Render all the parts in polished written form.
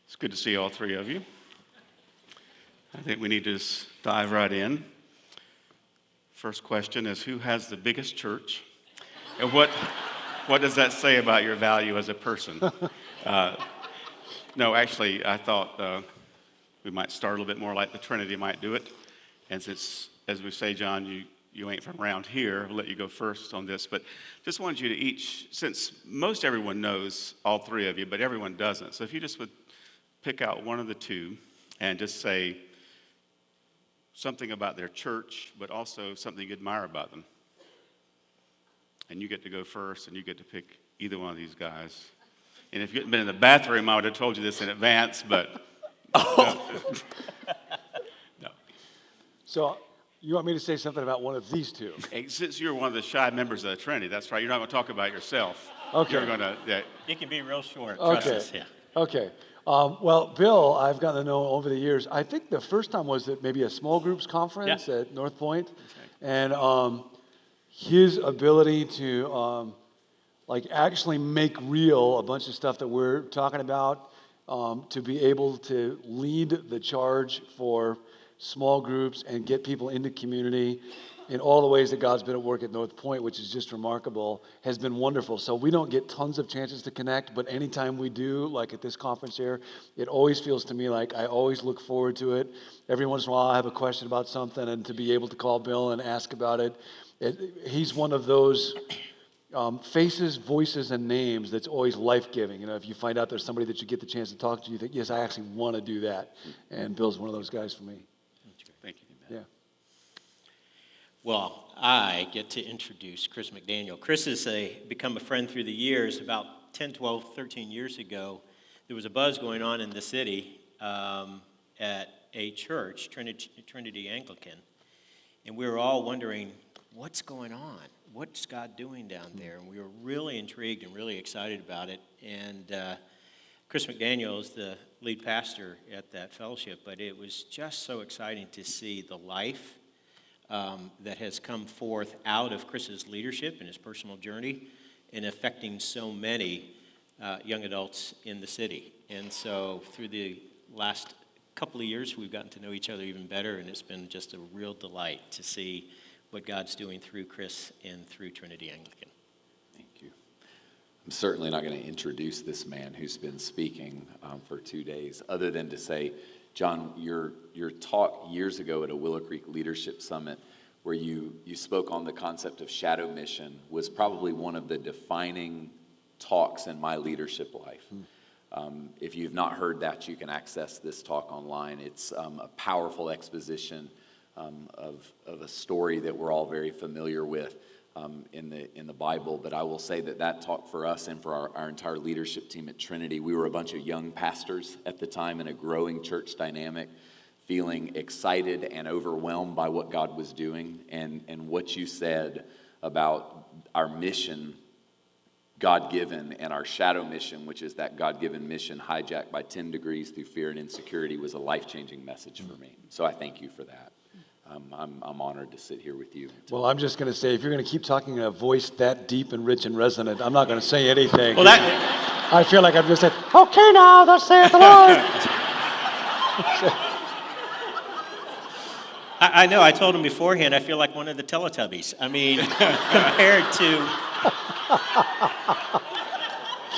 It's good to see all three of you. I think we need to just dive right in. First question is, who has the biggest church? And what does that say about your value as a person? No, actually, I thought we might start a little bit more like the Trinity might do it. And since, as we say, John, you ain't from around here, I'll let you go first on this. But just wanted you to each, since most everyone knows all three of you, but everyone doesn't. So if you just would pick out one of the two and just say something about their church, but also something you admire about them. And you get to go first, and you get to pick either one of these guys. And if you hadn't been in the bathroom, I would have told you this in advance, but no. So you want me to say something about one of these two? And since you're one of the shy members of the Trinity, that's right. You're not going to talk about yourself. Okay. You're going to. You can be real short. Okay. Trust us. Yeah. Okay. Well, Bill, I've gotten to know over the years. I think the first time was at maybe a small groups conference at North Point. And his ability to actually make real a bunch of stuff that we're talking about, to be able to lead the charge for small groups and get people into community in all the ways that God's been at work at North Point, which is just remarkable, has been wonderful. So we don't get tons of chances to connect, but anytime we do, like at this conference here, it always feels to me like I always look forward to it. Every once in a while I have a question about something, and to be able to call Bill and ask about it, he's one of those faces, voices, and names that's always life-giving. You know, if you find out there's somebody that you get the chance to talk to, you think, yes, I actually want to do that. And Bill's one of those guys for me. Thank you. Yeah. Well, I get to introduce Chris McDaniel. Chris has become a friend through the years. About 10, 12, 13 years ago, there was a buzz going on in the city at a church, Trinity Anglican, and we were all wondering, what's going on? What's God doing down there? And we were really intrigued and really excited about it. And Chris McDaniel is the lead pastor at that fellowship, but it was just so exciting to see the life that has come forth out of Chris's leadership and his personal journey and affecting so many young adults in the city. And so through the last couple of years, we've gotten to know each other even better, and it's been just a real delight to see what God's doing through Chris and through Trinity Anglican. Thank you. I'm certainly not going to introduce this man who's been speaking for 2 days, other than to say, John, your talk years ago at a Willow Creek Leadership Summit, where you spoke on the concept of shadow mission, was probably one of the defining talks in my leadership life. If you've not heard that, you can access this talk online. It's a powerful exposition of a story that we're all very familiar with in the Bible. But I will say that talk for us and for our entire leadership team at Trinity, we were a bunch of young pastors at the time in a growing church dynamic, feeling excited and overwhelmed by what God was doing, and what you said about our mission, God-given, and our shadow mission, which is that God-given mission hijacked by 10 degrees through fear and insecurity, was a life-changing message for me. So I thank you for that. I'm honored to sit here with you. Well, I'm just going to say, if you're going to keep talking in a voice that deep and rich and resonant, I'm not going to say anything. Well, I feel like I've just said, okay now, thus saith the Lord. I know, I told him beforehand, I feel like one of the Teletubbies. I mean, compared to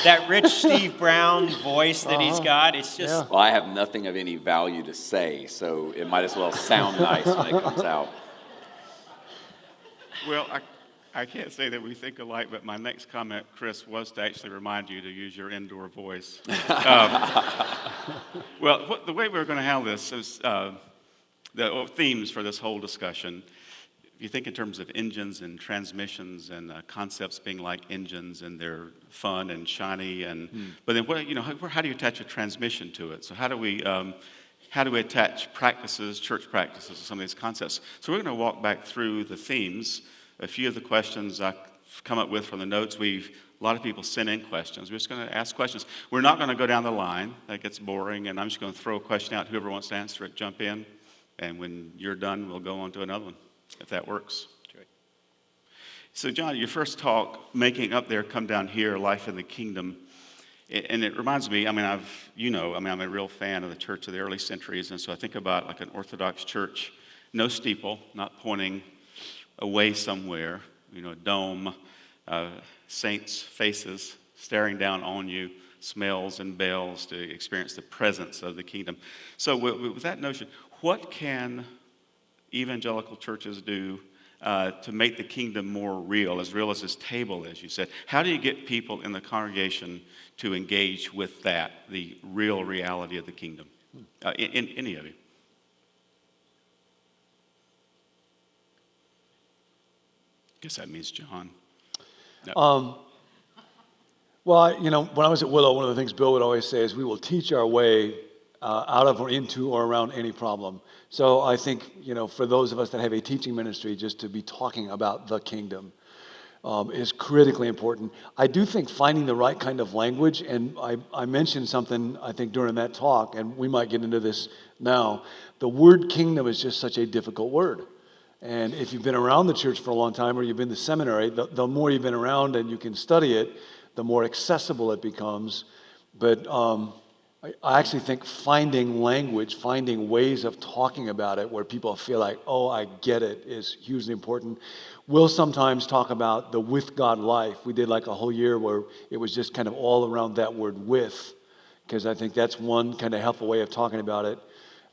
that rich Steve Brown voice that he's got, it's just... Yeah. Well, I have nothing of any value to say, so it might as well sound nice when it comes out. Well, I can't say that we think alike, but my next comment, Chris, was to actually remind you to use your indoor voice. Well, the way we're going to handle this is the themes for this whole discussion. If you think in terms of engines and transmissions and concepts being like engines, and they're fun and shiny, but then how do you attach a transmission to it? So how do we attach practices, church practices, to some of these concepts? So we're going to walk back through the themes. A few of the questions I've come up with from the notes, a lot of people sent in questions. We're just going to ask questions. We're not going to go down the line. That gets boring, and I'm just going to throw a question out. Whoever wants to answer it, jump in, and when you're done, we'll go on to another one, if that works. Great. So, John, your first talk, Making Up There, Come Down Here, Life in the Kingdom, And it reminds me, I'm a real fan of the church of the early centuries, and so I think about like an Orthodox church, no steeple, not pointing away somewhere, a dome, saints' faces staring down on you, smells and bells to experience the presence of the kingdom. So with that notion, what can evangelical churches do to make the kingdom more real as this table, as you said? How do you get people in the congregation to engage with that, the real reality of the kingdom? In any of you? Guess that means John. No. Well, when I was at Willow, one of the things Bill would always say is we will teach our way out of or into or around any problem. So I think, for those of us that have a teaching ministry, just to be talking about the kingdom is critically important. I do think finding the right kind of language, and I mentioned something, I think, during that talk, and we might get into this now. The word kingdom is just such a difficult word. And if you've been around the church for a long time or you've been to seminary, the more you've been around and you can study it, the more accessible it becomes. But I actually think finding language, finding ways of talking about it where people feel like, oh, I get it, is hugely important. We'll sometimes talk about the with God life. We did like a whole year where it was just kind of all around that word with, because I think that's one kind of helpful way of talking about it.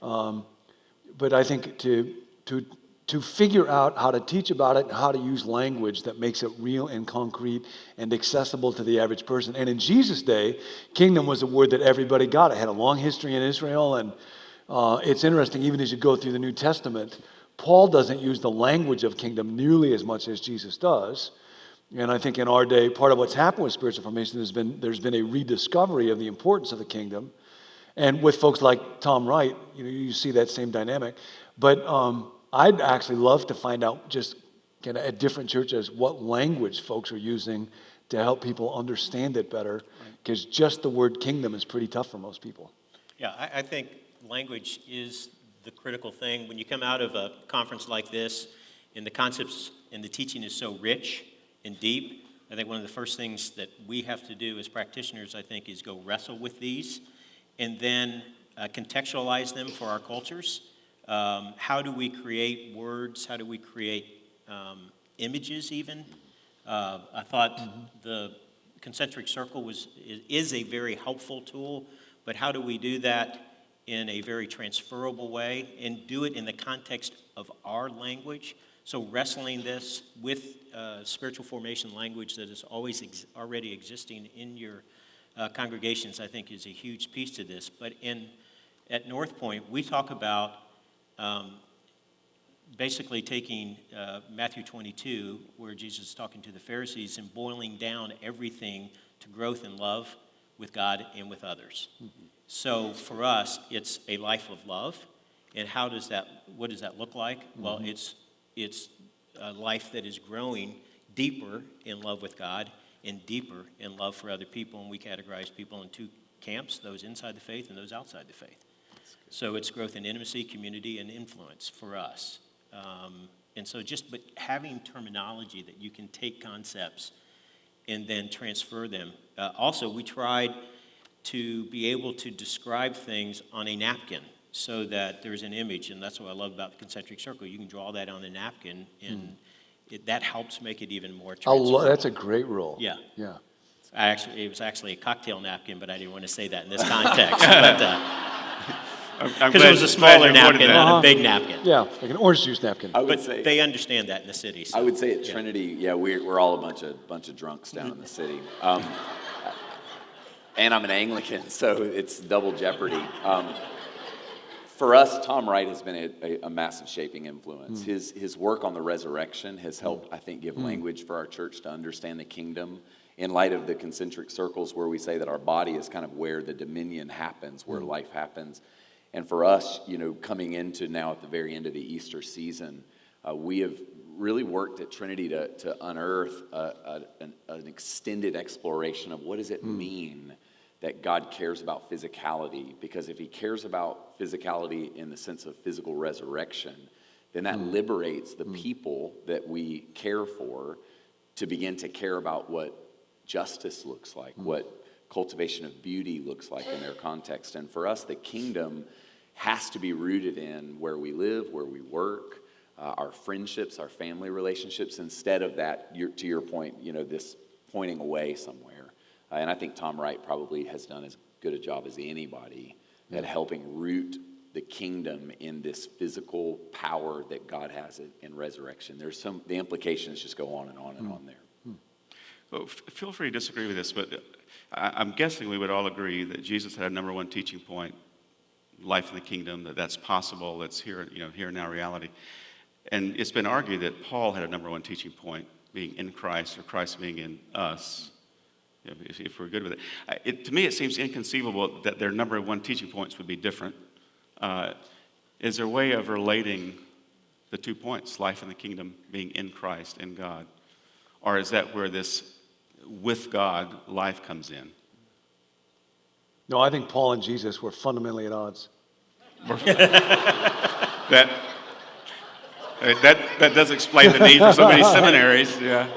But I think to figure out how to teach about it and how to use language that makes it real and concrete and accessible to the average person. And in Jesus' day, kingdom was a word that everybody got. It had a long history in Israel, and it's interesting, even as you go through the New Testament, Paul doesn't use the language of kingdom nearly as much as Jesus does. And I think in our day, part of what's happened with spiritual formation there's been a rediscovery of the importance of the kingdom. And with folks like Tom Wright, you see that same dynamic. But I'd actually love to find out just kind of at different churches what language folks are using to help people understand it better, because just the word kingdom is pretty tough for most people. Yeah, I think language is the critical thing. When you come out of a conference like this, and the concepts and the teaching is so rich and deep, I think one of the first things that we have to do as practitioners, I think, is go wrestle with these and then contextualize them for our cultures. How do we create words? How do we create images even? I thought the concentric circle is a very helpful tool, but how do we do that in a very transferable way and do it in the context of our language? So wrestling this with spiritual formation language that is always already existing in your congregations, I think, is a huge piece to this. But at North Point, we talk about basically taking Matthew 22, where Jesus is talking to the Pharisees, and boiling down everything to growth in love with God and with others. Mm-hmm. So for us, it's a life of love. And what does that look like? Mm-hmm. Well, it's a life that is growing deeper in love with God and deeper in love for other people. And we categorize people in two camps, those inside the faith and those outside the faith. So it's growth in intimacy, community, and influence for us. But having terminology that you can take concepts and then transfer them. Also, we tried to be able to describe things on a napkin so that there's an image, and that's what I love about the concentric circle. You can draw that on a napkin, and that helps make it even more transferable. That's a great rule. Yeah. Yeah. It was actually a cocktail napkin, but I didn't want to say that in this context. Because it was a smaller napkin, not a big napkin. Yeah, like an orange juice napkin. But they understand that in the city. So. I would say at Trinity, we're all a bunch of drunks down in the city. And I'm an Anglican, so it's double jeopardy. For us, Tom Wright has been a massive shaping influence. His work on the resurrection has helped, I think, give language for our church to understand the kingdom in light of the concentric circles where we say that our body is kind of where the dominion happens, where life happens. And for us, coming into now at the very end of the Easter season, we have really worked at Trinity to unearth an extended exploration of what does it mean that God cares about physicality. Because if he cares about physicality in the sense of physical resurrection, then that liberates the people that we care for to begin to care about what justice looks like, what cultivation of beauty looks like in their context. And for us, the kingdom has to be rooted in where we live, where we work, our friendships, our family relationships, instead of that, to your point, this pointing away somewhere. And I think Tom Wright probably has done as good a job as anybody at helping root the kingdom in this physical power that God has in resurrection. The implications just go on and on and on there. Well, feel free to disagree with this, but I'm guessing we would all agree that Jesus had a number one teaching point, life in the kingdom, that's possible, that's here and now reality. And it's been argued that Paul had a number one teaching point, being in Christ, or Christ being in us, if we're good with it. To me, it seems inconceivable that their number one teaching points would be different. Is there a way of relating the 2 points, life in the kingdom, being in Christ, in God? Or is that where this with God life comes in? No, I think Paul and Jesus were fundamentally at odds. That does explain the need for so many seminaries. Yeah.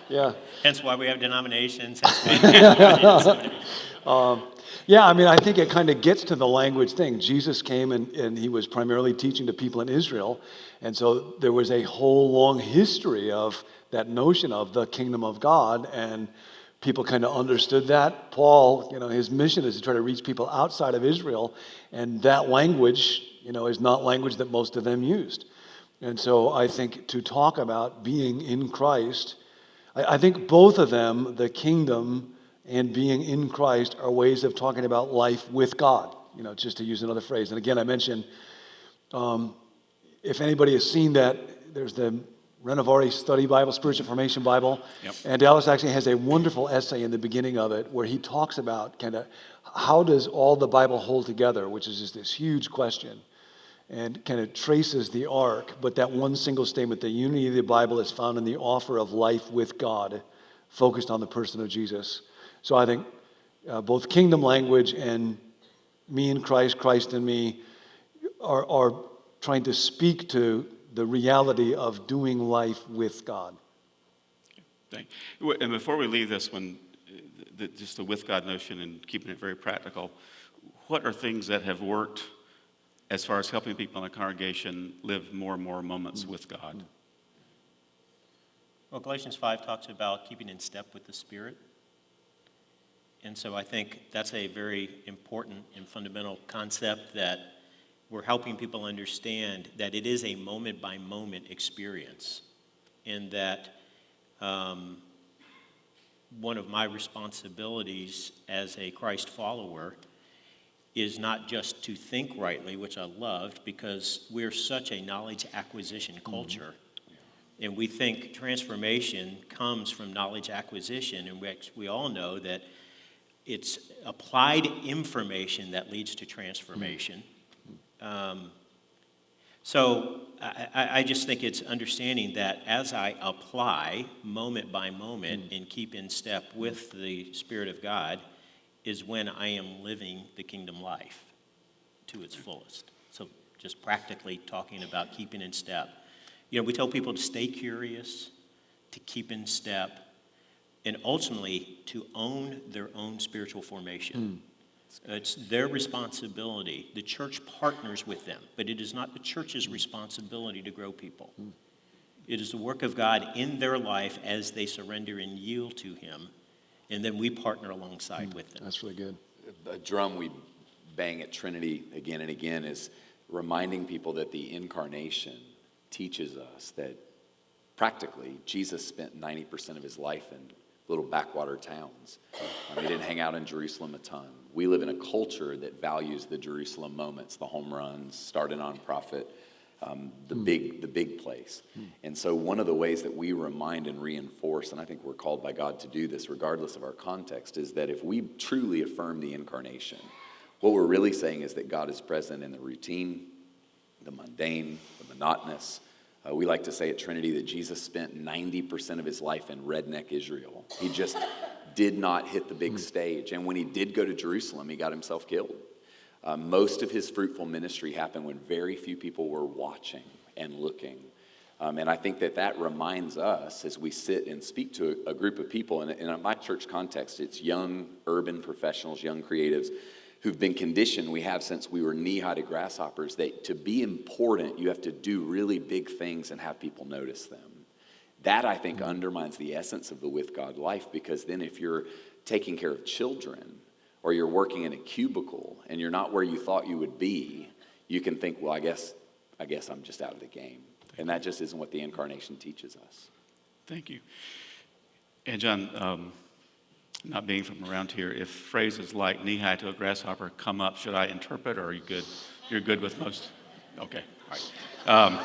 Yeah. Hence why we have denominations. Yeah, I mean, I think it kind of gets to the language thing. Jesus came and he was primarily teaching to people in Israel. And so there was a whole long history of that notion of the kingdom of God. And people kind of understood that. Paul, his mission is to try to reach people outside of Israel. And that language, is not language that most of them used. And so I think to talk about being in Christ, I think both of them, the kingdom and being in Christ, are ways of talking about life with God, just to use another phrase. And again, I mentioned, if anybody has seen that, there's the Renovari Study Bible, Spiritual Formation Bible. Yep. And Dallas actually has a wonderful essay in the beginning of it where he talks about kind of how does all the Bible hold together, which is just this huge question, and kind of traces the arc. But that one single statement, the unity of the Bible is found in the offer of life with God, focused on the person of Jesus. So I think both kingdom language and me in Christ, Christ in me, are trying to speak to the reality of doing life with God. And before we leave this one, just the with God notion and keeping it very practical, what are things that have worked as far as helping people in a congregation live more and more moments with God? Well, Galatians 5 talks about keeping in step with the Spirit. And so I think that's a very important and fundamental concept that we're helping people understand, that it is a moment-by-moment experience, and that one of my responsibilities as a Christ follower is not just to think rightly, which I loved, because we're such a knowledge acquisition culture. And we think transformation comes from knowledge acquisition, and we all know that it's applied information that leads to transformation. So I just think it's understanding that as I apply moment by moment and keep in step with the Spirit of God is when I am living the kingdom life to its fullest. So just practically talking about keeping in step. We tell people to stay curious, to keep in step, and ultimately to own their own spiritual formation. It's their responsibility. The church partners with them, but it is not the church's responsibility to grow people. It is the work of God in their life as they surrender and yield to Him, and then we partner alongside with them. That's really good. A drum we bang at Trinity again and again is reminding people that the incarnation teaches us that practically Jesus spent 90% of his life in little backwater towns. He didn't hang out in Jerusalem a ton. We live in a culture that values the Jerusalem moments, the home runs, start a nonprofit, the big place. And so one of the ways that we remind and reinforce, and I think we're called by God to do this regardless of our context, is that if we truly affirm the incarnation, what we're really saying is that God is present in the routine, the mundane, the monotonous. We like to say at Trinity that Jesus spent 90% of his life in redneck Israel. He just did not hit the big stage. And when he did go to Jerusalem, he got himself killed. Most of his fruitful ministry happened when very few people were watching and looking. And I think that reminds us as we sit and speak to a group of people, and in my church context, it's young urban professionals, young creatives who've been conditioned, we have since we were knee-high to grasshoppers, that to be important, you have to do really big things and have people notice them. That, I think, undermines the essence of the with God life, because then if you're taking care of children or you're working in a cubicle and you're not where you thought you would be, you can think, well, I guess I'm just out of the game. And that just isn't what the incarnation teaches us. Thank you. And John, not being from around here, if phrases like knee-high to a grasshopper come up, should I interpret, or are you good? You're good with most? Okay, all right.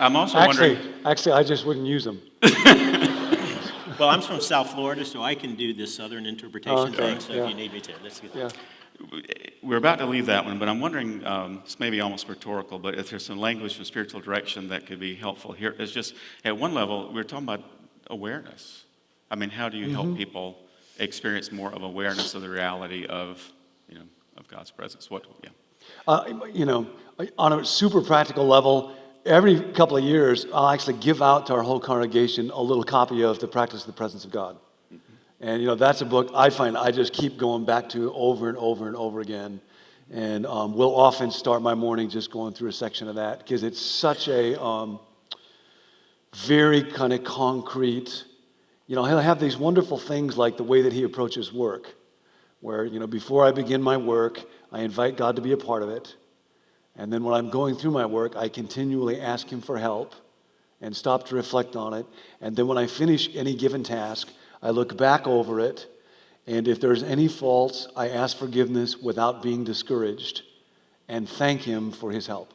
I'm also wondering... Actually, I just wouldn't use them. Well, I'm from South Florida, so I can do this Southern interpretation thing, so if you need me to, let's get that. We're about to leave that one, but I'm wondering, it's maybe almost rhetorical, but if there's some language from spiritual direction that could be helpful here. It's just, at one level, we're talking about awareness. I mean, how do you help people experience more of awareness of the reality of God's presence? On a super practical level, every couple of years, I'll actually give out to our whole congregation a little copy of The Practice of the Presence of God. And, that's a book I find I just keep going back to over and over and over again. And we'll often start my morning just going through a section of that, because it's such a very kind of concrete, he'll have these wonderful things like the way that he approaches work, where, before I begin my work, I invite God to be a part of it. And then when I'm going through my work, I continually ask him for help and stop to reflect on it. And then when I finish any given task, I look back over it, and if there's any faults, I ask forgiveness without being discouraged and thank him for his help.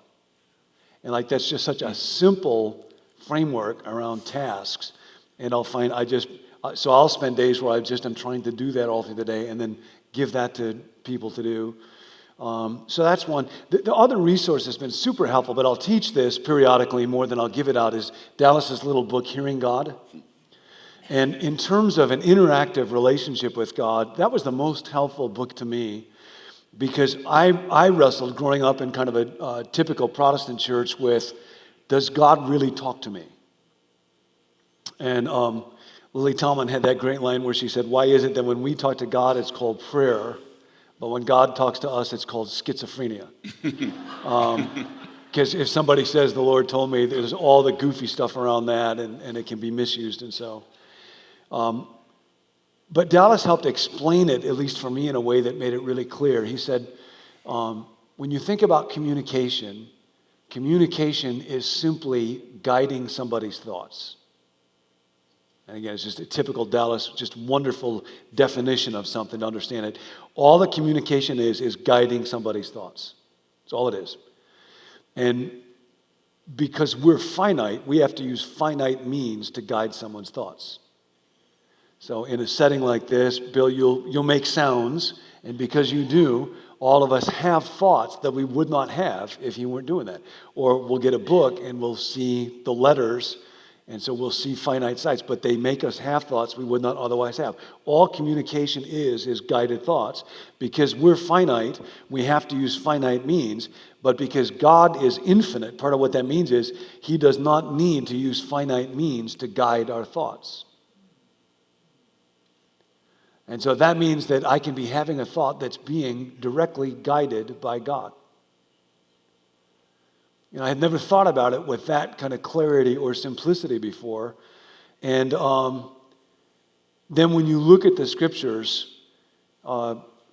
And that's just such a simple framework around tasks. And I'll find so I'll spend days where I'm trying to do that all through the day and then give that to people to do. So that's one. The other resource that's been super helpful, but I'll teach this periodically more than I'll give it out, is Dallas's little book, Hearing God. And in terms of an interactive relationship with God, that was the most helpful book to me, because I wrestled growing up in kind of a typical Protestant church with, does God really talk to me? And Lily Tomlin had that great line where she said, why is it that when we talk to God, it's called prayer, but when God talks to us, it's called schizophrenia? Because if somebody says the Lord told me, there's all the goofy stuff around that, and it can be misused, and so... But Dallas helped explain it, at least for me, in a way that made it really clear. He said, when you think about communication is simply guiding somebody's thoughts. And again, it's just a typical Dallas, just wonderful definition of something to understand it. All the communication is guiding somebody's thoughts. That's all it is. And because we're finite, we have to use finite means to guide someone's thoughts. So in a setting like this, Bill, you'll make sounds, and because you do, all of us have thoughts that we would not have if you weren't doing that. Or we'll get a book and we'll see the letters, and so we'll see finite sights, but they make us have thoughts we would not otherwise have. All communication is guided thoughts. Because we're finite, we have to use finite means, but because God is infinite, part of what that means is he does not need to use finite means to guide our thoughts. And so that means that I can be having a thought that's being directly guided by God. I had never thought about it with that kind of clarity or simplicity before. And then when you look at the scriptures,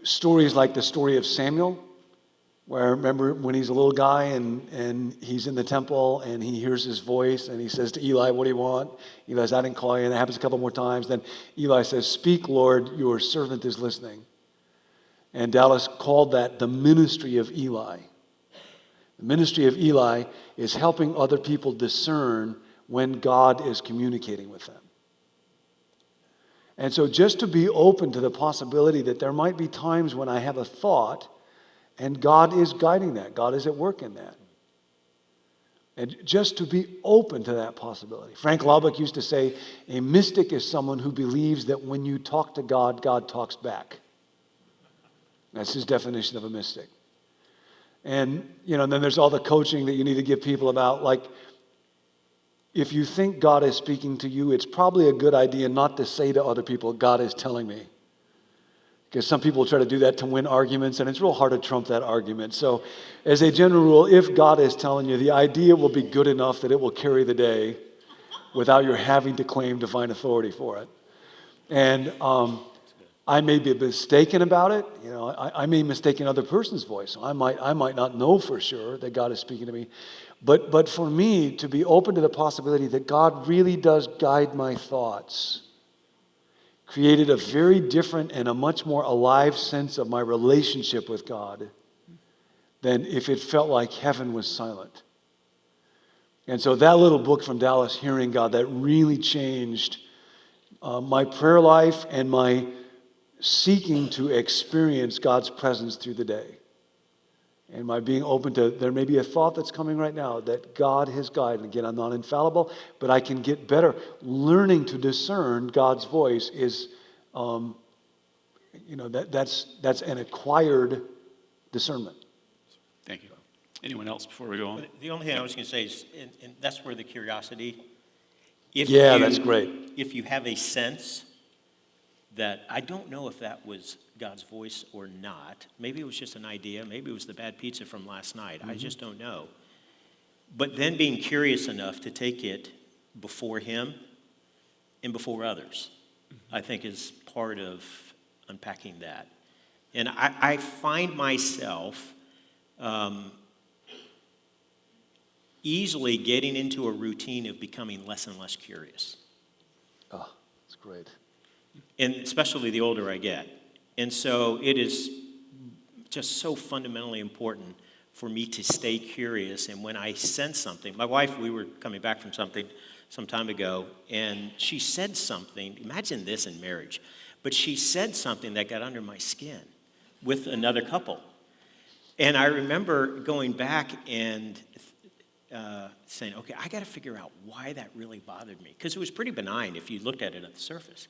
stories like the story of Samuel, where remember when he's a little guy and he's in the temple and he hears his voice and he says to Eli, what do you want? Eli says, I didn't call you. And it happens a couple more times. Then Eli says, speak, Lord, your servant is listening. And Dallas called that the ministry of Eli. The ministry of Eli is helping other people discern when God is communicating with them. And so just to be open to the possibility that there might be times when I have a thought and God is guiding that. God is at work in that. And just to be open to that possibility. Frank Laubach used to say, a mystic is someone who believes that when you talk to God, God talks back. That's his definition of a mystic. And, then there's all the coaching that you need to give people about, like, if you think God is speaking to you, it's probably a good idea not to say to other people, God is telling me. Because some people try to do that to win arguments, and it's real hard to trump that argument. So as a general rule, if God is telling you, the idea will be good enough that it will carry the day without your having to claim divine authority for it. And I may be mistaken about it. You know, I may mistake another person's voice. I might not know for sure that God is speaking to me. But for me, to be open to the possibility that God really does guide my thoughts created a very different and a much more alive sense of my relationship with God than if it felt like heaven was silent. And so that little book from Dallas, Hearing God, that really changed my prayer life and my seeking to experience God's presence through the day. And my being open to, there may be a thought that's coming right now that God has guided. Again, I'm not infallible, but I can get better. Learning to discern God's voice is, that's an acquired discernment. Thank you. Anyone else before we go on? The only thing I was going to say is, and that's where the curiosity, That's great. If you have a sense that I don't know if that was God's voice or not. Maybe it was just an idea. Maybe it was the bad pizza from last night. I just don't know. But then being curious enough to take it before Him and before others, I think is part of unpacking that. And I find myself easily getting into a routine of becoming less and less curious. Oh, that's great. And especially the older I get. And so it is just so fundamentally important for me to stay curious. And when I sense something, my wife, we were coming back from something some time ago, and she said something, imagine this in marriage, but she said something that got under my skin with another couple. And I remember going back and saying, okay, I got to figure out why that really bothered me. Because it was pretty benign if you looked at it at the surface.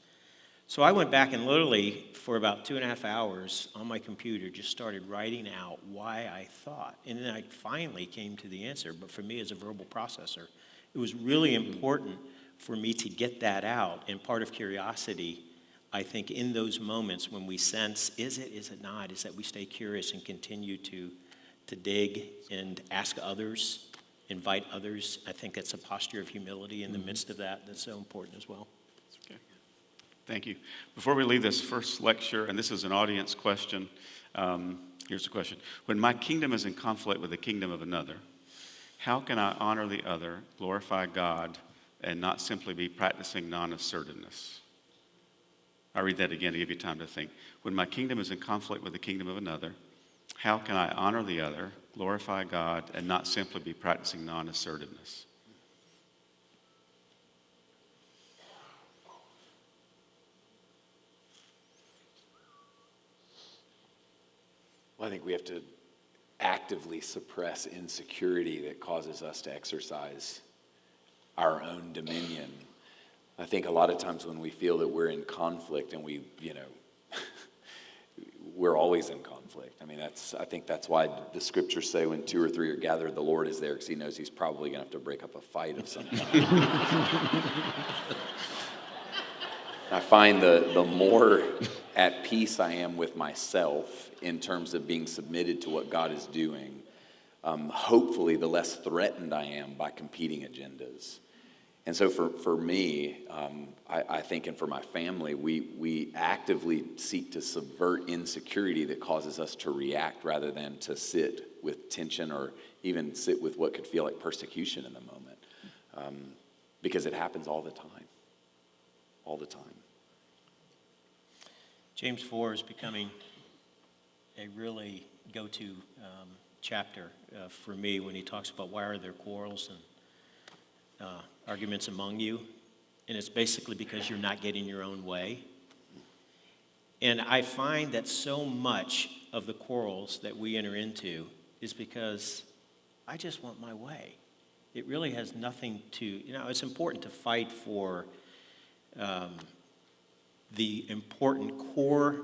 So I went back and literally for about 2.5 hours on my computer just started writing out why I thought. And then I finally came to the answer. But for me as a verbal processor, it was really important for me to get that out. And part of curiosity, I think, in those moments when we sense, is it not, is that we stay curious and continue to dig and ask others, invite others. I think that's a posture of humility in the midst of that that's so important as well. Okay. Thank you. Before we leave this first lecture, and this is an audience question, here's the question. When my kingdom is in conflict with the kingdom of another, how can I honor the other, glorify God, and not simply be practicing non-assertiveness? I'll read that again to give you time to think. When my kingdom is in conflict with the kingdom of another, how can I honor the other, glorify God, and not simply be practicing non-assertiveness? Well, I think we have to actively suppress insecurity that causes us to exercise our own dominion. I think a lot of times when we feel that we're in conflict and we're always in conflict. I mean, I think that's why the scriptures say when 2 or 3 are gathered, the Lord is there, because He knows He's probably going to have to break up a fight of some kind. I find the more at peace I am with myself in terms of being submitted to what God is doing, hopefully the less threatened I am by competing agendas. And so for me, I think, and for my family, we actively seek to subvert insecurity that causes us to react rather than to sit with tension or even sit with what could feel like persecution in the moment. Because it happens all the time. All the time. James 4 is becoming a really go-to chapter for me when he talks about why are there quarrels and arguments among you. And it's basically because you're not getting your own way. And I find that so much of the quarrels that we enter into is because I just want my way. It really has nothing to, it's important to fight for the important core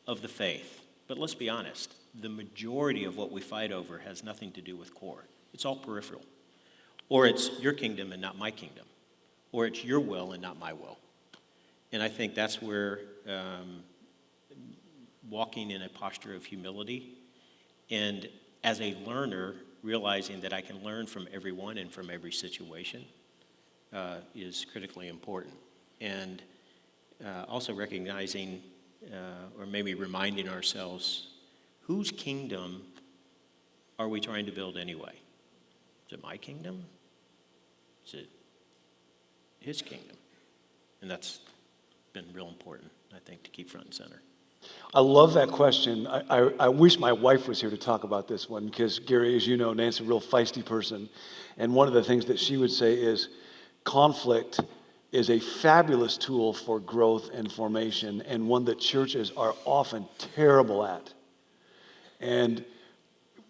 of the faith. But let's be honest, the majority of what we fight over has nothing to do with core. It's all peripheral. Or it's your kingdom and not my kingdom. Or it's your will and not my will. And I think that's where walking in a posture of humility and as a learner, realizing that I can learn from everyone and from every situation is critically important. And also recognizing or maybe reminding ourselves, whose kingdom are we trying to build anyway? Is it my kingdom? Is it his kingdom? And that's been real important, I think, to keep front and center. I love that question. I wish my wife was here to talk about this one because, Gary, as you know, Nancy's a real feisty person. And one of the things that she would say is conflict is a fabulous tool for growth and formation and one that churches are often terrible at. And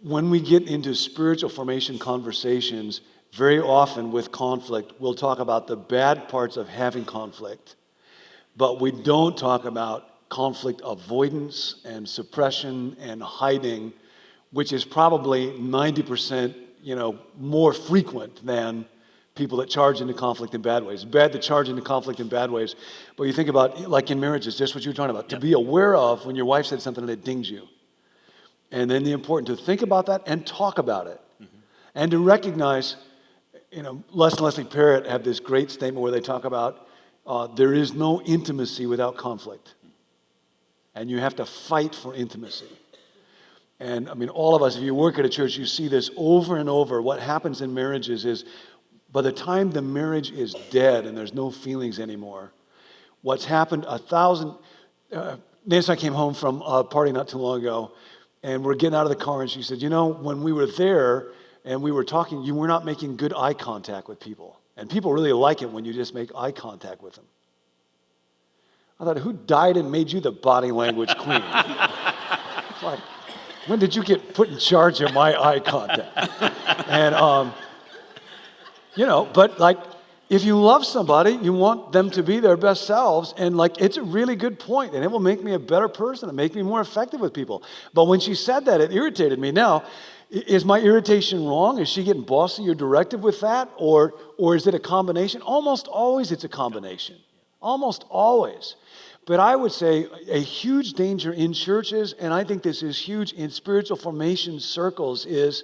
when we get into spiritual formation conversations, very often with conflict, we'll talk about the bad parts of having conflict, but we don't talk about conflict avoidance and suppression and hiding, which is probably 90%, more frequent than people that charge into conflict in bad ways. It's bad to charge into conflict in bad ways, but you think about, like in marriages, just what you were talking about, to be aware of when your wife said something and it dings you. And then the important to think about that and talk about it. Mm-hmm. And to recognize, Les and Leslie Parrott have this great statement where they talk about there is no intimacy without conflict. And you have to fight for intimacy. And all of us, if you work at a church, you see this over and over. What happens in marriages is by the time the marriage is dead and there's no feelings anymore, what's happened Nancy and I came home from a party not too long ago, and we're getting out of the car, and she said, when we were there and we were talking, you were not making good eye contact with people. And people really like it when you just make eye contact with them. I thought, who died and made you the body language queen? Like, when did you get put in charge of my eye contact? And, but if you love somebody, you want them to be their best selves. And it's a really good point, and it will make me a better person and make me more effective with people. But when she said that, it irritated me. Now, is my irritation wrong? Is she getting bossy or directive with that? Or is it a combination? Almost always it's a combination. Almost always. But I would say a huge danger in churches, and I think this is huge in spiritual formation circles, is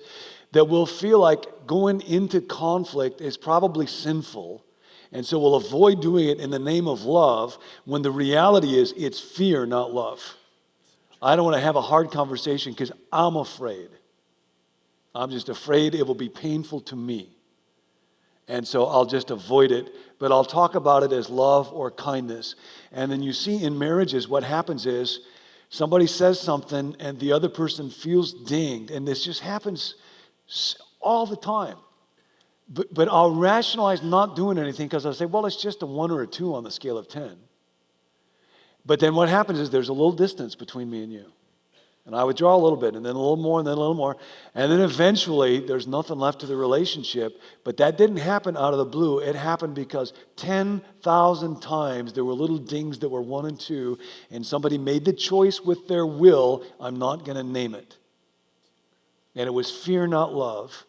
that we'll feel like going into conflict is probably sinful, and so we'll avoid doing it in the name of love, when the reality is it's fear, not love. I don't want to have a hard conversation because I'm afraid. I'm just afraid it will be painful to me. And so I'll just avoid it, but I'll talk about it as love or kindness. And then you see in marriages what happens is somebody says something and the other person feels dinged, and this just happens all the time. But I'll rationalize not doing anything because I'll say, well, it's just a 1 or a 2 on the scale of 10. But then what happens is there's a little distance between me and you. And I withdraw a little bit, and then a little more, and then a little more. And then eventually, there's nothing left to the relationship. But that didn't happen out of the blue. It happened because 10,000 times there were little dings that were 1 and 2, and somebody made the choice with their will, I'm not going to name it. And it was fear, not love.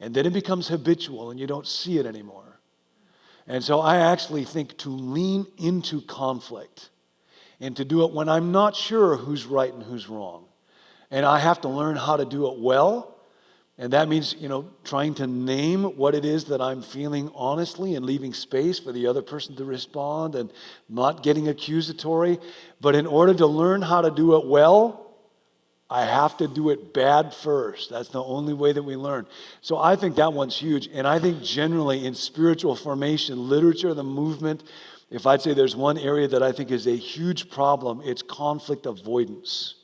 And then it becomes habitual, and you don't see it anymore. And so I actually think to lean into conflict and to do it when I'm not sure who's right and who's wrong. And I have to learn how to do it well. And that means, trying to name what it is that I'm feeling honestly and leaving space for the other person to respond and not getting accusatory. But in order to learn how to do it well, I have to do it bad first. That's the only way that we learn. So I think that one's huge. And I think generally in spiritual formation, literature, the movement, if I'd say there's one area that I think is a huge problem, it's conflict avoidance.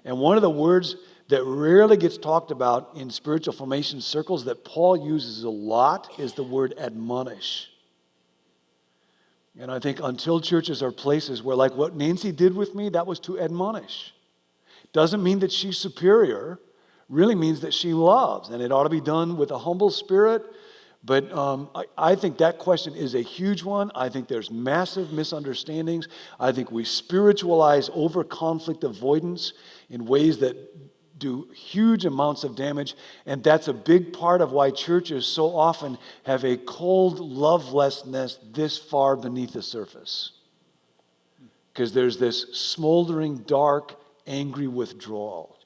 And one of the words that rarely gets talked about in spiritual formation circles that Paul uses a lot is the word admonish. And I think until churches are places where, like what Nancy did with me, that was to admonish. Doesn't mean that she's superior, really means that she loves. And it ought to be done with a humble spirit. But I think that question is a huge one. I think there's massive misunderstandings. I think we spiritualize over conflict avoidance in ways that do huge amounts of damage. And that's a big part of why churches so often have a cold lovelessness this far beneath the surface. Because there's this smoldering, dark, angry withdrawal.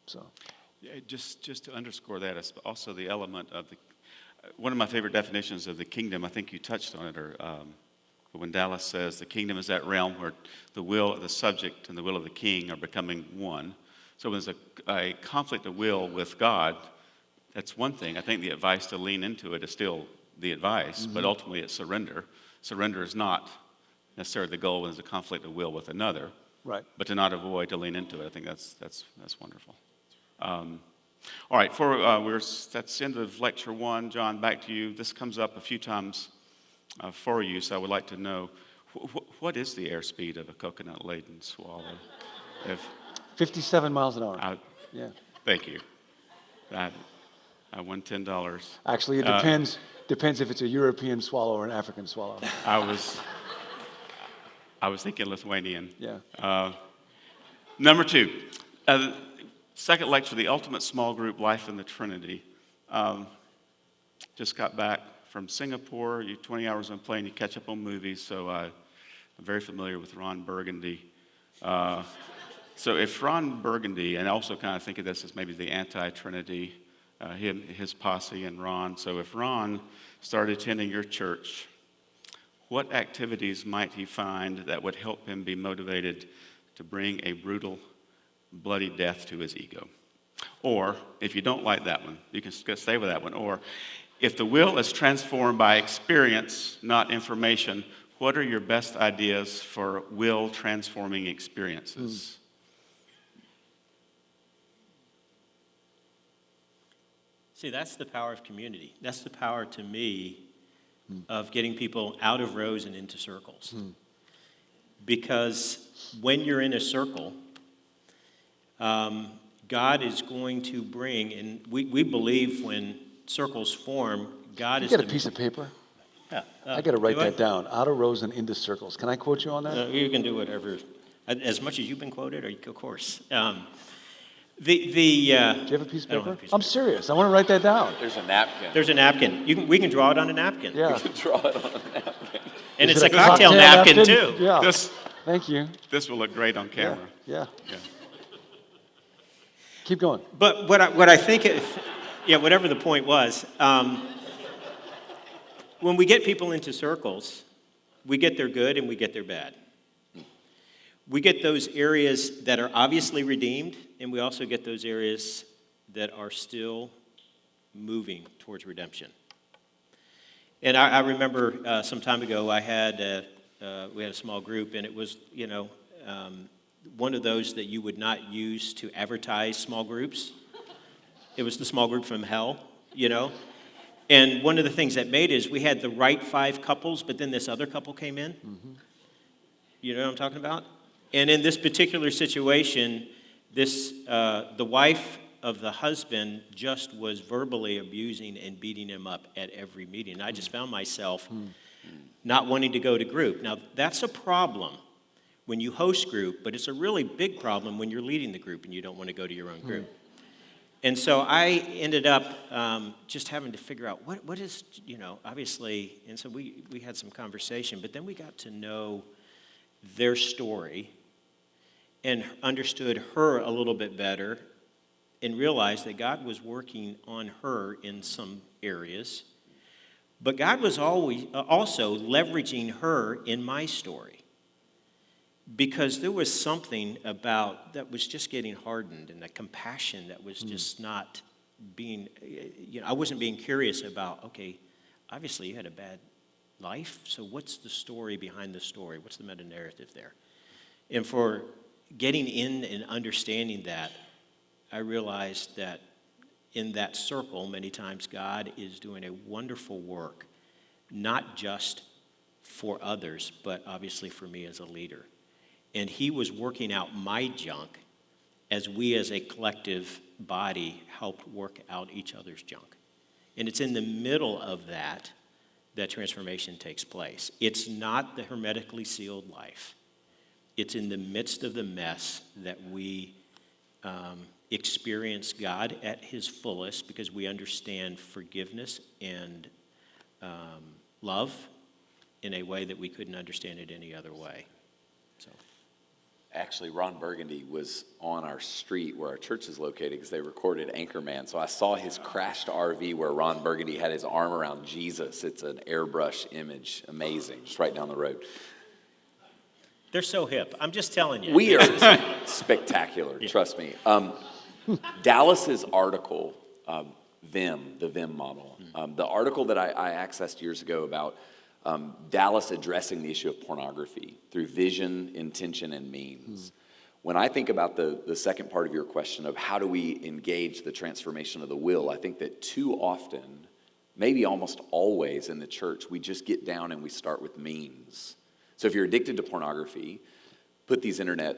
So, Yeah, just to underscore that, it's also the element of one of my favorite definitions of the kingdom, I think you touched on it, or when Dallas says the kingdom is that realm where the will of the subject and the will of the king are becoming one. So when there's a conflict of will with God, that's one thing. I think the advice to lean into it is still the advice, but ultimately it's surrender. Surrender is not necessarily the goal when there's a conflict of will with another, right. but to not avoid, to lean into it. I think that's wonderful. All right, that's the end of lecture 1. John, back to you. This comes up a few times for you, so I would like to know, what is the airspeed of a coconut-laden swallow? 57 miles an hour. Yeah. Thank you. I won $10. Actually, it depends if it's a European swallow or an African swallow. I was thinking Lithuanian. Yeah. Number 2, second lecture, the ultimate small group life in the Trinity. Just got back from Singapore. You 20 hours on a plane, you catch up on movies, so I'm very familiar with Ron Burgundy. So if Ron Burgundy, and I also kind of think of this as maybe the anti-Trinity, his posse and Ron. So if Ron started attending your church, what activities might he find that would help him be motivated to bring a brutal, bloody death to his ego? Or, if you don't like that one, you can stay with that one. Or, if the will is transformed by experience, not information, what are your best ideas for will transforming experiences? See, that's the power of community. That's the power, to me, of getting people out of rows and into circles. Because when you're in a circle, God is going to bring, and we believe when circles form, God You is... get a piece of paper? Yeah. I got to write that down. Out of rows and into circles. Can I quote you on that? You can do whatever. As much as you've been quoted, of course. Do you have a piece of I don't paper? have a piece of I'm paper. serious. I want to write that down. There's a napkin. There's a napkin. We can draw it on a napkin. Yeah. Draw it on a napkin. And Is it's it a cocktail napkin, too. Yeah. This Thank you. will look great on camera. Yeah. Yeah. Keep going. But what I think, whatever the point was, when we get people into circles, we get their good and we get their bad. We get those areas that are obviously redeemed, and we also get those areas that are still moving towards redemption. And I remember some time ago, we had a small group, and it was, one of those that you would not use to advertise small groups. It was the small group from hell, And one of the things that made is we had the right 5 couples, but then this other couple came in. Mm-hmm. You know what I'm talking about? And in this particular situation, the wife of the husband just was verbally abusing and beating him up at every meeting. And I just found myself not wanting to go to group. Now, that's a problem when you host group, but it's a really big problem when you're leading the group and you don't want to go to your own group. And so I ended up just having to figure out what is, obviously, and so we had some conversation, but then we got to know their story and understood her a little bit better and realized that God was working on her in some areas, but God was always also leveraging her in my story. Because there was something about that was just getting hardened, and a compassion that was just not being, I wasn't being curious about, okay, obviously you had a bad life, so what's the story behind the story? What's the meta-narrative there? And for getting in and understanding that, I realized that in that circle, many times God is doing a wonderful work, not just for others, but obviously for me as a leader. And he was working out my junk as we as a collective body helped work out each other's junk. And it's in the middle of that transformation takes place. It's not the hermetically sealed life. It's in the midst of the mess that we experience God at his fullest because we understand forgiveness and love in a way that we couldn't understand it any other way. So, Actually, Ron Burgundy was on our street where our church is located because they recorded Anchorman. So I saw his crashed RV where Ron Burgundy had his arm around Jesus. It's an airbrush image. Amazing. Just right down the road. they're so hip. I'm just telling you. We are spectacular, trust me. Dallas's article, the Vim model, the article that I accessed years ago about Dallas addressing the issue of pornography through vision, intention, and means. When I think about the second part of your question of how do we engage the transformation of the will, I think that too often, maybe almost always in the church, we just get down and we start with means. So if you're addicted to pornography, put these internet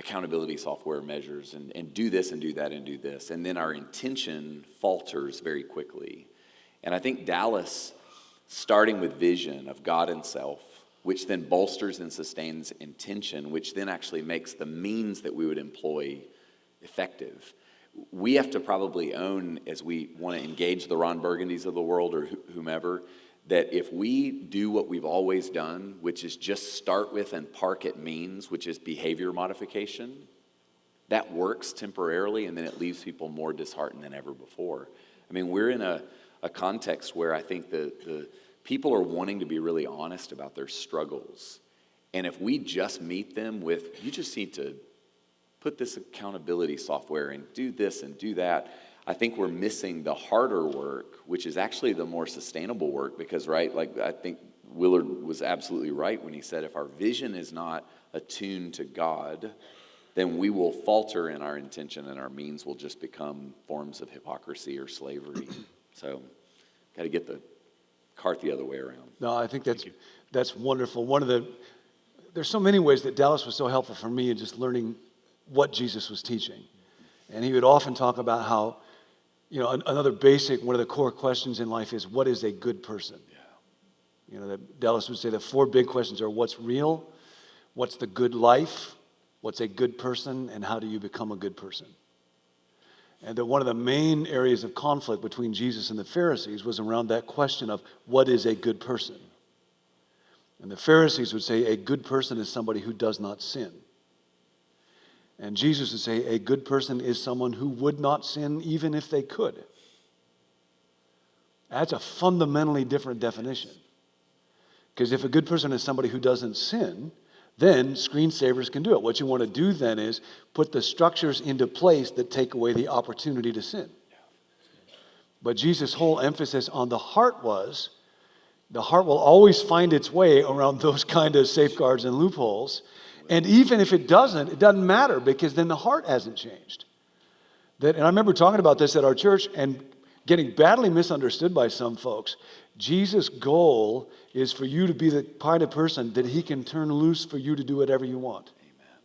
accountability software measures and do this and do that and do this. And then our intention falters very quickly. And I think Dallas, starting with vision of God and self, which then bolsters and sustains intention, which then actually makes the means that we would employ effective. We have to probably own, as we want to engage the Ron Burgundys of the world or whomever, that if we do what we've always done, which is just start with and park at means, which is behavior modification, that works temporarily and then it leaves people more disheartened than ever before. I mean, we're in a context where I think the people are wanting to be really honest about their struggles. And if we just meet them with, you just need to put this accountability software and do this and do that, I think we're missing the harder work, which is actually the more sustainable work because, right, like I think Willard was absolutely right when he said if our vision is not attuned to God, then we will falter in our intention and our means will just become forms of hypocrisy or slavery. So, got to get the cart the other way around. No, I think that's wonderful. There's so many ways that Dallas was so helpful for me in just learning what Jesus was teaching. And he would often talk about how, another basic, one of the core questions in life is, what is a good person? Yeah. Dallas would say the four big questions are what's real, what's the good life, what's a good person, and how do you become a good person? And that one of the main areas of conflict between Jesus and the Pharisees was around that question of what is a good person? And the Pharisees would say a good person is somebody who does not sin. And Jesus would say a good person is someone who would not sin even if they could. That's a fundamentally different definition. Because if a good person is somebody who doesn't sin, then screensavers can do it. What you want to do then is put the structures into place that take away the opportunity to sin. But Jesus' whole emphasis on the heart was, the heart will always find its way around those kind of safeguards and loopholes. And even if it doesn't matter because then the heart hasn't changed. And I remember talking about this at our church and getting badly misunderstood by some folks. Jesus' goal is for you to be the kind of person that he can turn loose for you to do whatever you want. Amen.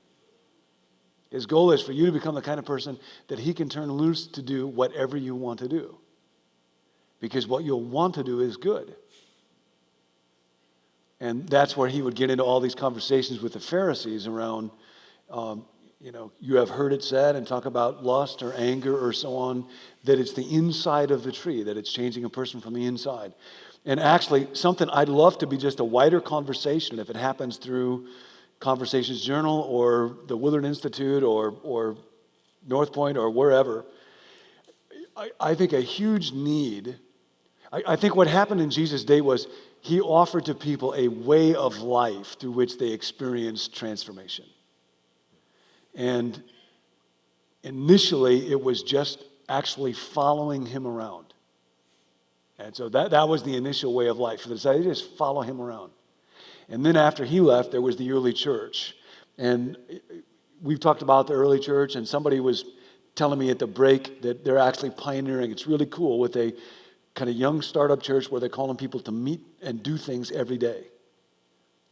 His goal is for you to become the kind of person that he can turn loose to do whatever you want to do. Because what you'll want to do is good. And that's where he would get into all these conversations with the Pharisees around, you have heard it said, and talk about lust or anger or so on, that it's the inside of the tree, that it's changing a person from the inside. And actually, something I'd love to be just a wider conversation, if it happens through Conversations Journal or the Willard Institute or North Point or wherever. I think a huge need, I think what happened in Jesus' day was he offered to people a way of life through which they experienced transformation. And initially, it was just actually following him around. And so that was the initial way of life. For the disciples, they just follow him around. And then after he left, there was the early church. And we've talked about the early church, and somebody was telling me at the break that they're actually pioneering. It's really cool with a kind of young startup church where they're calling people to meet and do things every day.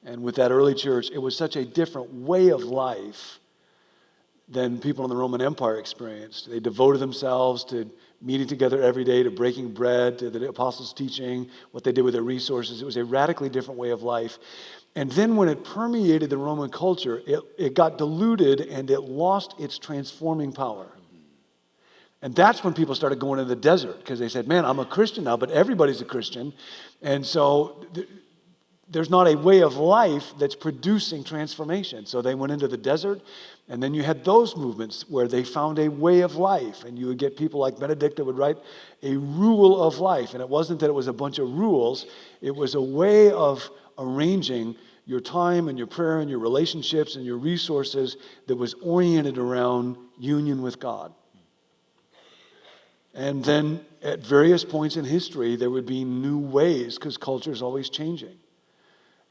And with that early church, it was such a different way of life than people in the Roman Empire experienced. They devoted themselves to meeting together every day, to breaking bread, to the apostles' teaching, what they did with their resources. It was a radically different way of life. And then when it permeated the Roman culture, it got diluted and it lost its transforming power. And that's when people started going to the desert, because they said, man, I'm a Christian now, but everybody's a Christian. And so there's not a way of life that's producing transformation. So they went into the desert, and then you had those movements where they found a way of life. And you would get people like Benedict that would write a rule of life. And it wasn't that it was a bunch of rules, it was a way of arranging your time and your prayer and your relationships and your resources that was oriented around union with God. And then at various points in history, there would be new ways, because culture is always changing.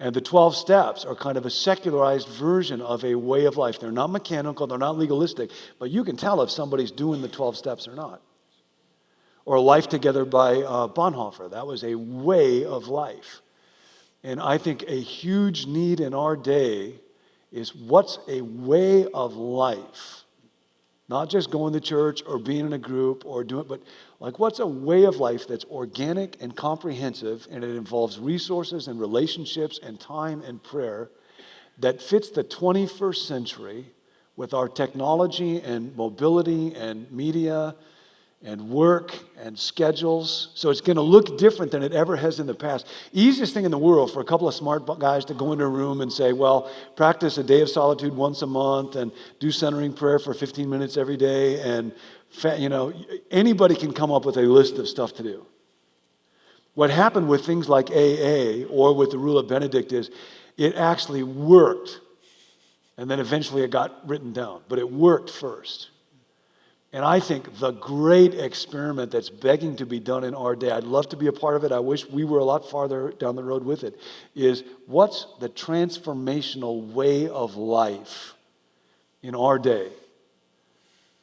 And the 12 steps are kind of a secularized version of a way of life. They're not mechanical, they're not legalistic, but you can tell if somebody's doing the 12 steps or not. Or Life Together by Bonhoeffer. That was a way of life. And I think a huge need in our day is, what's a way of life? Not just going to church or being in a group or doing, but like, what's a way of life that's organic and comprehensive, and it involves resources and relationships and time and prayer that fits the 21st century with our technology and mobility and media and work and schedules. So it's going to look different than it ever has in the past. Easiest thing in the world for a couple of smart guys to go into a room and say, well, practice a day of solitude once a month and do centering prayer for 15 minutes every day. And, anybody can come up with a list of stuff to do. What happened with things like AA or with the Rule of Benedict is it actually worked. And then eventually it got written down. But it worked first. And I think the great experiment that's begging to be done in our day, I'd love to be a part of it, I wish we were a lot farther down the road with it, is what's the transformational way of life in our day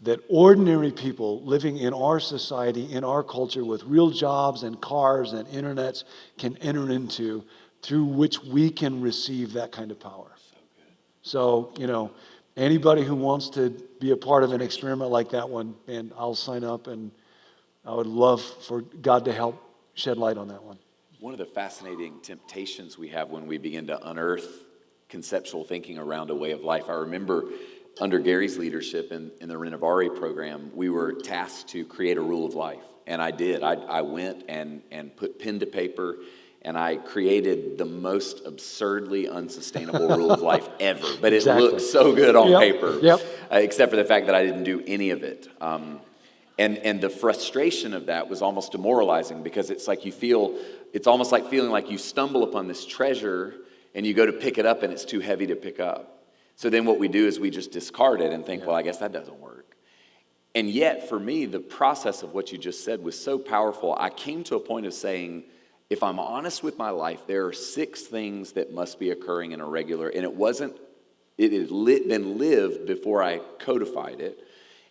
that ordinary people living in our society, in our culture, with real jobs and cars and internets can enter into, through which we can receive that kind of power. So, anybody who wants to be a part of an experiment like that one, and I'll sign up, and I would love for God to help shed light on that one. One of the fascinating temptations we have when we begin to unearth conceptual thinking around a way of life. I remember under Gary's leadership in the Renovare program, we were tasked to create a rule of life. And I did. I went and put pen to paper, and I created the most absurdly unsustainable rule of life ever. But it looked so good on paper, except for the fact that I didn't do any of it. And the frustration of that was almost demoralizing, because it's like it's almost like feeling like you stumble upon this treasure and you go to pick it up and it's too heavy to pick up. So then what we do is we just discard it and think, well, I guess that doesn't work. And yet for me, the process of what you just said was so powerful. I came to a point of saying, if I'm honest with my life, there are 6 things that must be occurring in a regular, and it had been lived before I codified it.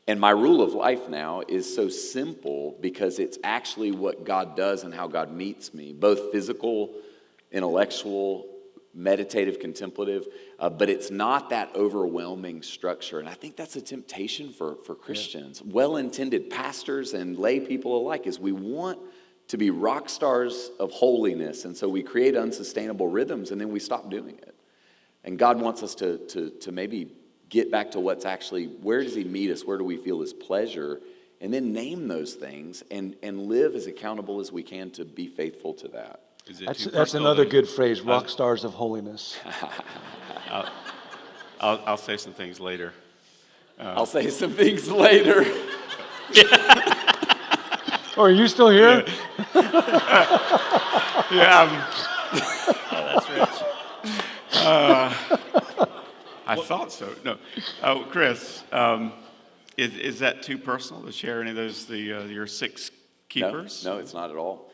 And my rule of life now is so simple because it's actually what God does and how God meets me, both physical, intellectual, meditative, contemplative, but it's not that overwhelming structure. And I think that's a temptation for Christians, well-intended pastors and lay people alike, is we want to be rock stars of holiness, and so we create unsustainable rhythms, and then we stop doing it. And God wants us to maybe get back to what's actually, where does he meet us? Where do we feel his pleasure? And then name those things and live as accountable as we can to be faithful to that. That's another good phrase, rock stars of holiness. I'll say some things later. I'll say some things later. Oh, are you still here? Yeah. That's rich. I thought so. No. Oh, Chris, is that too personal to share any of those, your 6 keepers? No, it's not at all.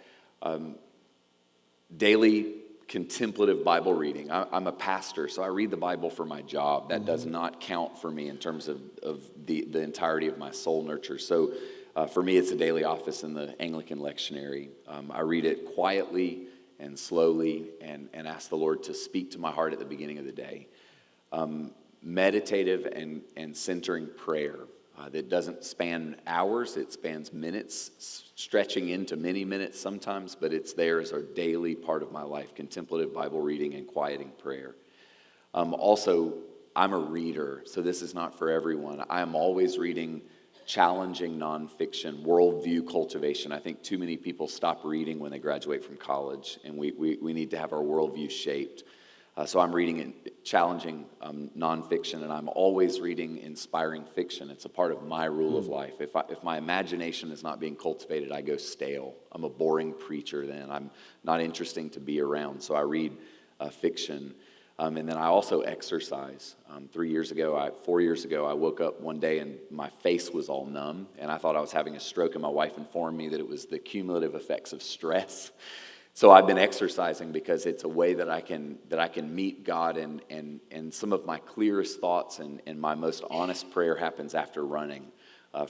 Daily contemplative Bible reading. I'm a pastor, so I read the Bible for my job. That does not count for me in terms of the entirety of my soul nurture. So for me, it's a daily office in the Anglican lectionary. I read it quietly and slowly and ask the Lord to speak to my heart at the beginning of the day. Meditative and centering prayer. that doesn't span hours, it spans minutes, stretching into many minutes sometimes, but it's there as a daily part of my life, contemplative Bible reading and quieting prayer. Also, I'm a reader, so this is not for everyone. I am always reading challenging nonfiction, worldview cultivation. I think too many people stop reading when they graduate from college, and we need to have our worldview shaped. So I'm reading challenging nonfiction, and I'm always reading inspiring fiction. It's a part of my rule of life. If my imagination is not being cultivated, I go stale. I'm a boring preacher then. I'm not interesting to be around. So I read fiction. And then I also exercise. 4 years ago, I woke up one day and my face was all numb, and I thought I was having a stroke, and my wife informed me that it was the cumulative effects of stress. So I've been exercising because it's a way that I can meet God, and some of my clearest thoughts and my most honest prayer happens after running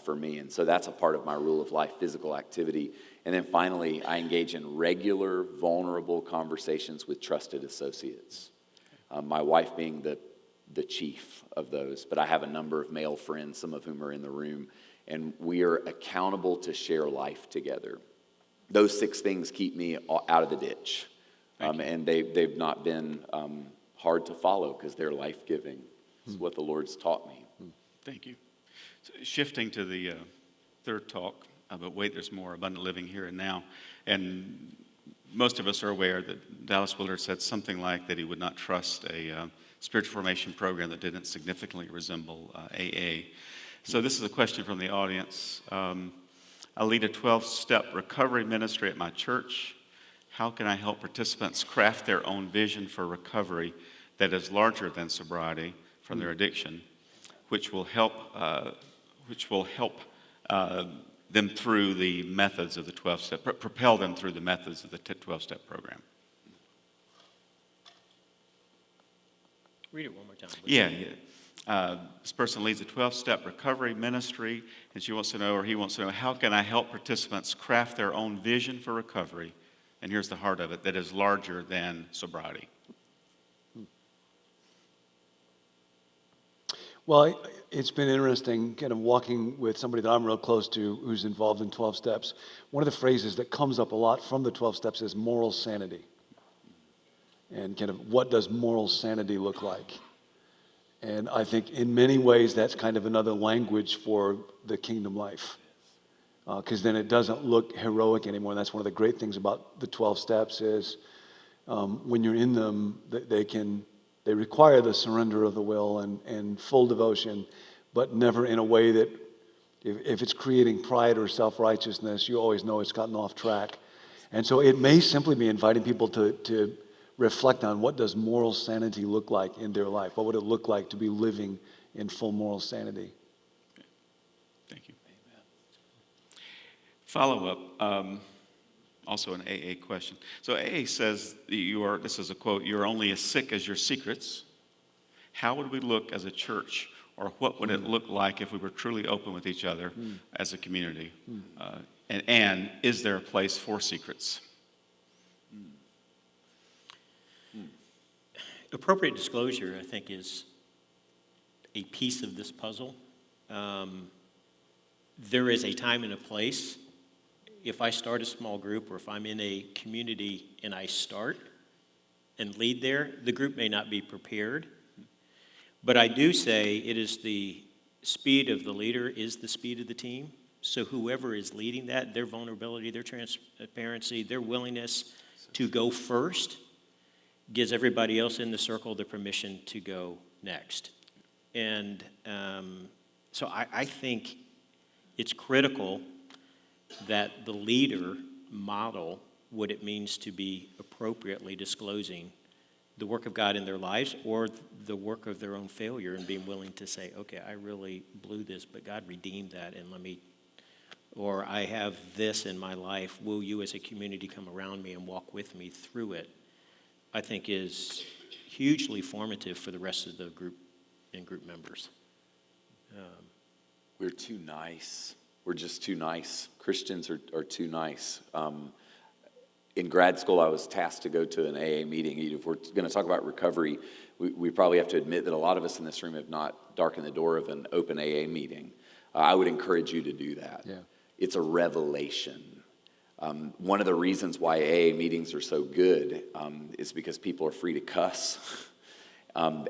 for me. And so that's a part of my rule of life, physical activity. And then finally, I engage in regular, vulnerable conversations with trusted associates. My wife being the chief of those, but I have a number of male friends, some of whom are in the room, and we are accountable to share life together. Those 6 things keep me out of the ditch, and they've not been hard to follow because they're life-giving. It's what the Lord's taught me. Thank you. So shifting to the third talk, but wait, there's more, abundant living here and now. And most of us are aware that Dallas Willard said something like that he would not trust a spiritual formation program that didn't significantly resemble AA. So this is a question from the audience. I lead a 12-step recovery ministry at my church. How can I help participants craft their own vision for recovery that is larger than sobriety from their addiction, which will help them through the methods of the 12-step, propel them through the methods of the 12-step program? Read it one more time. Yeah. This person leads a 12-step recovery ministry, and she wants to know, or he wants to know, how can I help participants craft their own vision for recovery? And here's the heart of it, that is larger than sobriety. Well, it's been interesting kind of walking with somebody that I'm real close to who's involved in 12 steps. One of the phrases that comes up a lot from the 12 steps is moral sanity. And kind of what does moral sanity look like? And I think in many ways that's kind of another language for the kingdom life. Because then it doesn't look heroic anymore. And that's one of the great things about the 12 steps is when you're in them, they require the surrender of the will and full devotion, but never in a way that if it's creating pride or self-righteousness, you always know it's gotten off track. And so it may simply be inviting people to reflect on what does moral sanity look like in their life? What would it look like to be living in full moral sanity? Okay. Thank you. Amen. Follow-up, also an AA question. So AA says, this is a quote, "You are only as sick as your secrets." How would we look as a church, or what would it look like if we were truly open with each other as a community? And is there a place for secrets? Appropriate disclosure, I think, is a piece of this puzzle. There is a time and a place. If I start a small group, or if I'm in a community and I start and lead there, the group may not be prepared. But I do say it is the speed of the leader is the speed of the team. So whoever is leading that, their vulnerability, their transparency, their willingness to go first gives everybody else in the circle the permission to go next. And so I think it's critical that the leader model what it means to be appropriately disclosing the work of God in their lives or the work of their own failure, and being willing to say, okay, I really blew this, but God redeemed that, and or I have this in my life, will you as a community come around me and walk with me through it? I think is hugely formative for the rest of the group and group members. We're too nice. We're just too nice. Christians are too nice. In grad school, I was tasked to go to an AA meeting. If we're going to talk about recovery, we probably have to admit that a lot of us in this room have not darkened the door of an open AA meeting. I would encourage you to do that. Yeah. It's a revelation. One of the reasons why AA meetings are so good is because people are free to cuss.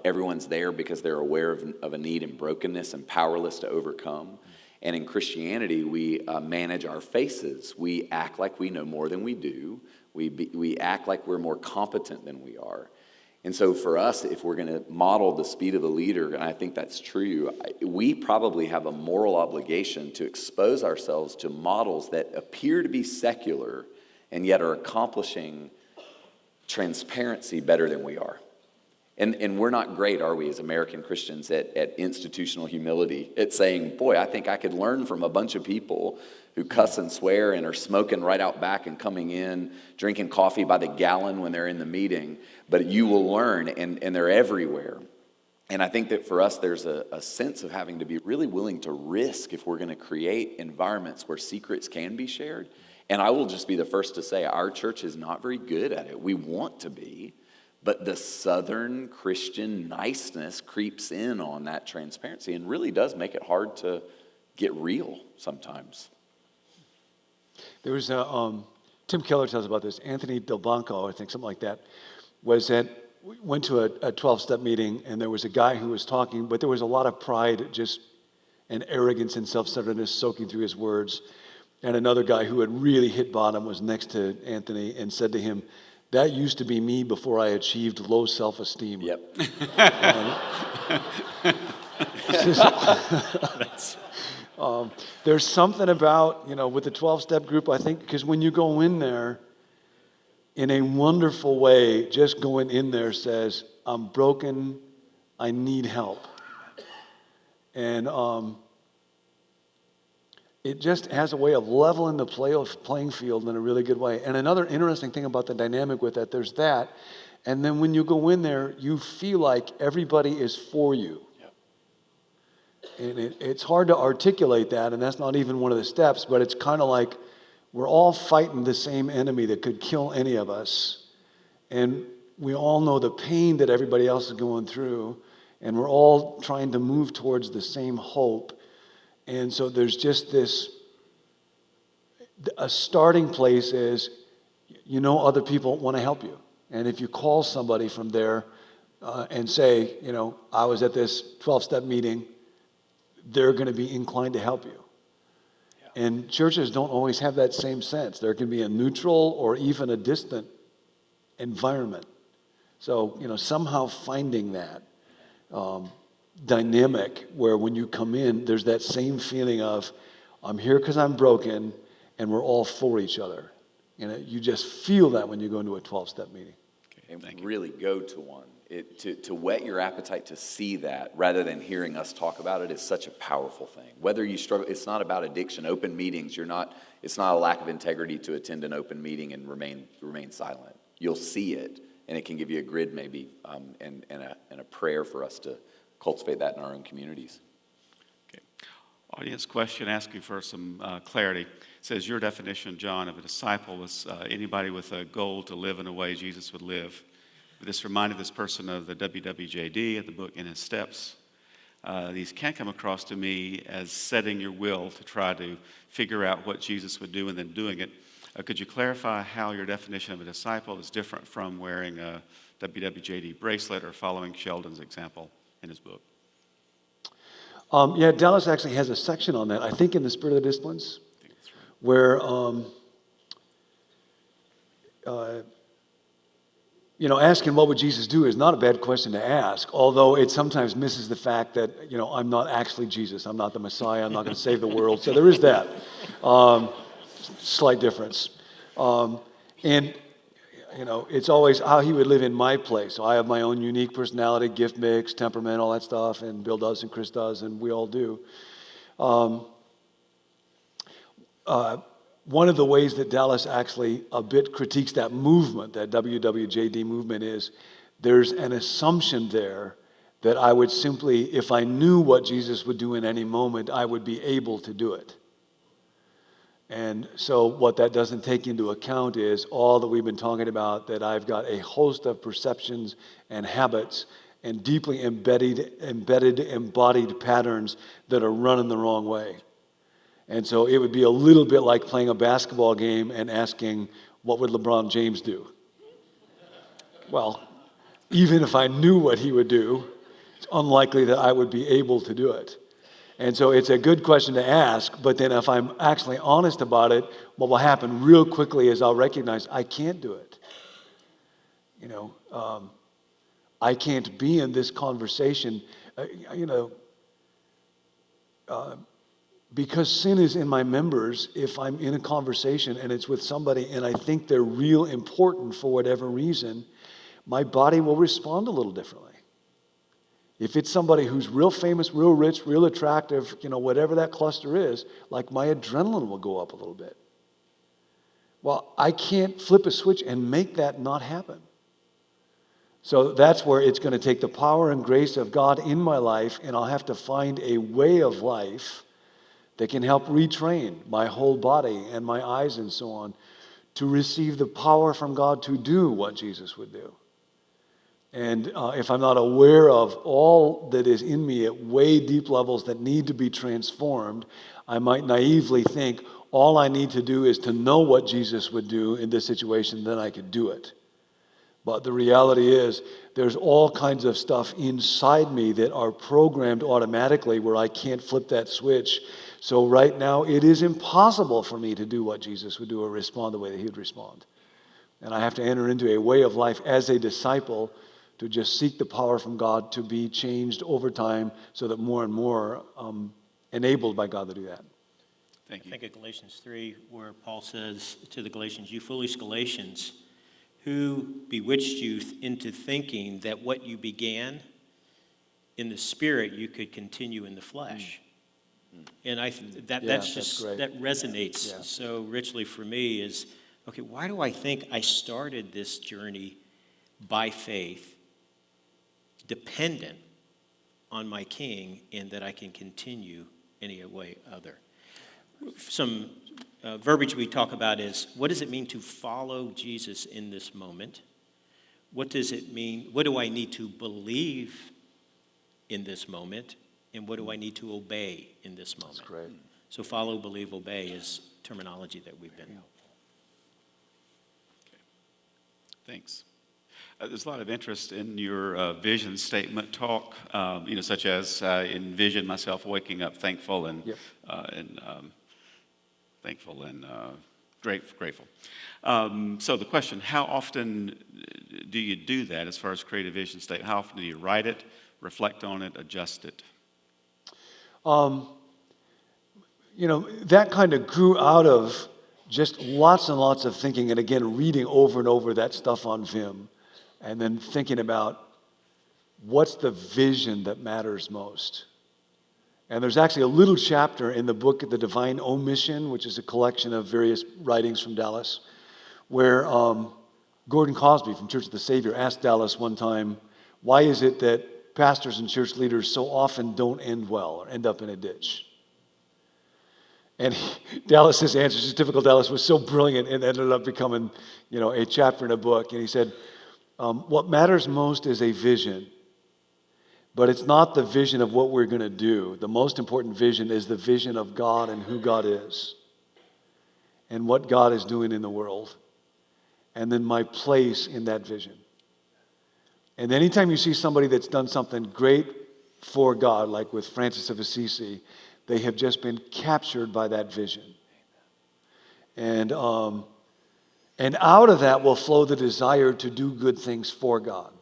Everyone's there because they're aware of a need and brokenness and powerless to overcome. And in Christianity, we manage our faces. We act like we know more than we do. We act like we're more competent than we are. And so for us, if we're going to model the speed of the leader, and I think that's true, we probably have a moral obligation to expose ourselves to models that appear to be secular and yet are accomplishing transparency better than we are. And we're not great, are we, as American Christians, at institutional humility, at saying, boy, I think I could learn from a bunch of people who cuss and swear and are smoking right out back and coming in, drinking coffee by the gallon when they're in the meeting. But you will learn, and they're everywhere. And I think that for us, there's a sense of having to be really willing to risk if we're going to create environments where secrets can be shared. And I will just be the first to say, our church is not very good at it. We want to be. But the Southern Christian niceness creeps in on that transparency and really does make it hard to get real sometimes. There was Tim Keller tells about this. Anthony Delbanco, I think, something like that, went to a 12-step meeting, and there was a guy who was talking, but there was a lot of pride, just and arrogance and self-centeredness soaking through his words. And another guy who had really hit bottom was next to Anthony and said to him, "That used to be me before I achieved low self-esteem." Yep. There's something about, with the 12-step group, I think, because when you go in there, in a wonderful way, just going in there says, I'm broken, I need help. And it just has a way of leveling the playing field in a really good way. And another interesting thing about the dynamic with that, there's that. And then when you go in there, you feel like everybody is for you. And it's hard to articulate that, and that's not even one of the steps, but it's kind of like we're all fighting the same enemy that could kill any of us. And we all know the pain that everybody else is going through, and we're all trying to move towards the same hope. And so there's just a starting place is, other people want to help you. And if you call somebody from there and say, I was at this 12-step meeting, they're going to be inclined to help you. Yeah. And churches don't always have that same sense. There can be a neutral or even a distant environment. So, somehow finding that dynamic where when you come in, there's that same feeling of, I'm here because I'm broken, and we're all for each other. You just feel that when you go into a 12-step meeting. Okay, and really go to one. To whet your appetite to see that rather than hearing us talk about it is such a powerful thing. Whether you struggle, it's not about addiction. Open meetings, it's not a lack of integrity to attend an open meeting and remain silent. You'll see it, and it can give you a grid maybe and a prayer for us to cultivate that in our own communities. Okay. Audience question asking for some clarity. It says, your definition, John, of a disciple was anybody with a goal to live in a way Jesus would live. This reminded this person of the WWJD and the book In His Steps. These can come across to me as setting your will to try to figure out what Jesus would do and then doing it. Could you clarify how your definition of a disciple is different from wearing a WWJD bracelet or following Sheldon's example in his book? Yeah, Dallas actually has a section on that, I think in the Spirit of the Disciplines, I think that's right. Where asking what would Jesus do is not a bad question to ask, although it sometimes misses the fact that, I'm not actually Jesus. I'm not the Messiah. I'm not going to save the world. So there is that slight difference. And it's always how he would live in my place. So I have my own unique personality, gift mix, temperament, all that stuff, and Bill does and Chris does, and we all do. One of the ways that Dallas actually a bit critiques that movement, that WWJD movement, is there's an assumption there that I would simply, if I knew what Jesus would do in any moment, I would be able to do it. And so what that doesn't take into account is all that we've been talking about, that I've got a host of perceptions and habits, and deeply embedded, embodied patterns that are running the wrong way. And so it would be a little bit like playing a basketball game and asking, what would LeBron James do? Well, even if I knew what he would do, it's unlikely that I would be able to do it. And so it's a good question to ask, but then if I'm actually honest about it, what will happen real quickly is I'll recognize I can't do it. I can't be in this conversation, because sin is in my members. If I'm in a conversation and it's with somebody and I think they're real important for whatever reason, my body will respond a little differently. If it's somebody who's real famous, real rich, real attractive, whatever that cluster is, like my adrenaline will go up a little bit. Well, I can't flip a switch and make that not happen. So that's where it's going to take the power and grace of God in my life, and I'll have to find a way of life that can help retrain my whole body and my eyes and so on to receive the power from God to do what Jesus would do. And if I'm not aware of all that is in me at way deep levels that need to be transformed, I might naively think all I need to do is to know what Jesus would do in this situation, then I could do it. But the reality is there's all kinds of stuff inside me that are programmed automatically where I can't flip that switch. So right now it is impossible for me to do what Jesus would do or respond the way that he would respond. And I have to enter into a way of life as a disciple to just seek the power from God to be changed over time so that more and more enabled by God to do that. Thank you. I think of Galatians 3, where Paul says to the Galatians, "You foolish Galatians, who bewitched you into thinking that what you began in the spirit you could continue in the flesh." And that's great. that resonates so richly for me is, okay, why do I think I started this journey by faith, dependent on my King, and that I can continue any way other? Some verbiage we talk about is, what does it mean to follow Jesus in this moment? What does it mean? What do I need to believe in this moment? And what do I need to obey in this moment? That's great. So follow, believe, obey is terminology that we've been. Thanks. There's a lot of interest in your vision statement talk, such as envision myself waking up thankful and grateful. So the question: how often do you do that as far as create a vision statement? How often do you write it, reflect on it, adjust it? That kind of grew out of just lots and lots of thinking, and again, reading over and over that stuff on Vim, and then thinking about what's the vision that matters most. And there's actually a little chapter in the book, The Divine Omission, which is a collection of various writings from Dallas, where Gordon Cosby from Church of the Savior asked Dallas one time, why is it that pastors and church leaders so often don't end well or end up in a ditch? And Dallas's answer, just typical Dallas, was so brilliant and ended up becoming, a chapter in a book. And he said, what matters most is a vision, but it's not the vision of what we're going to do. The most important vision is the vision of God and who God is and what God is doing in the world, and then my place in that vision. And anytime you see somebody that's done something great for God, like with Francis of Assisi, they have just been captured by that vision. And out of that will flow the desire to do good things for God.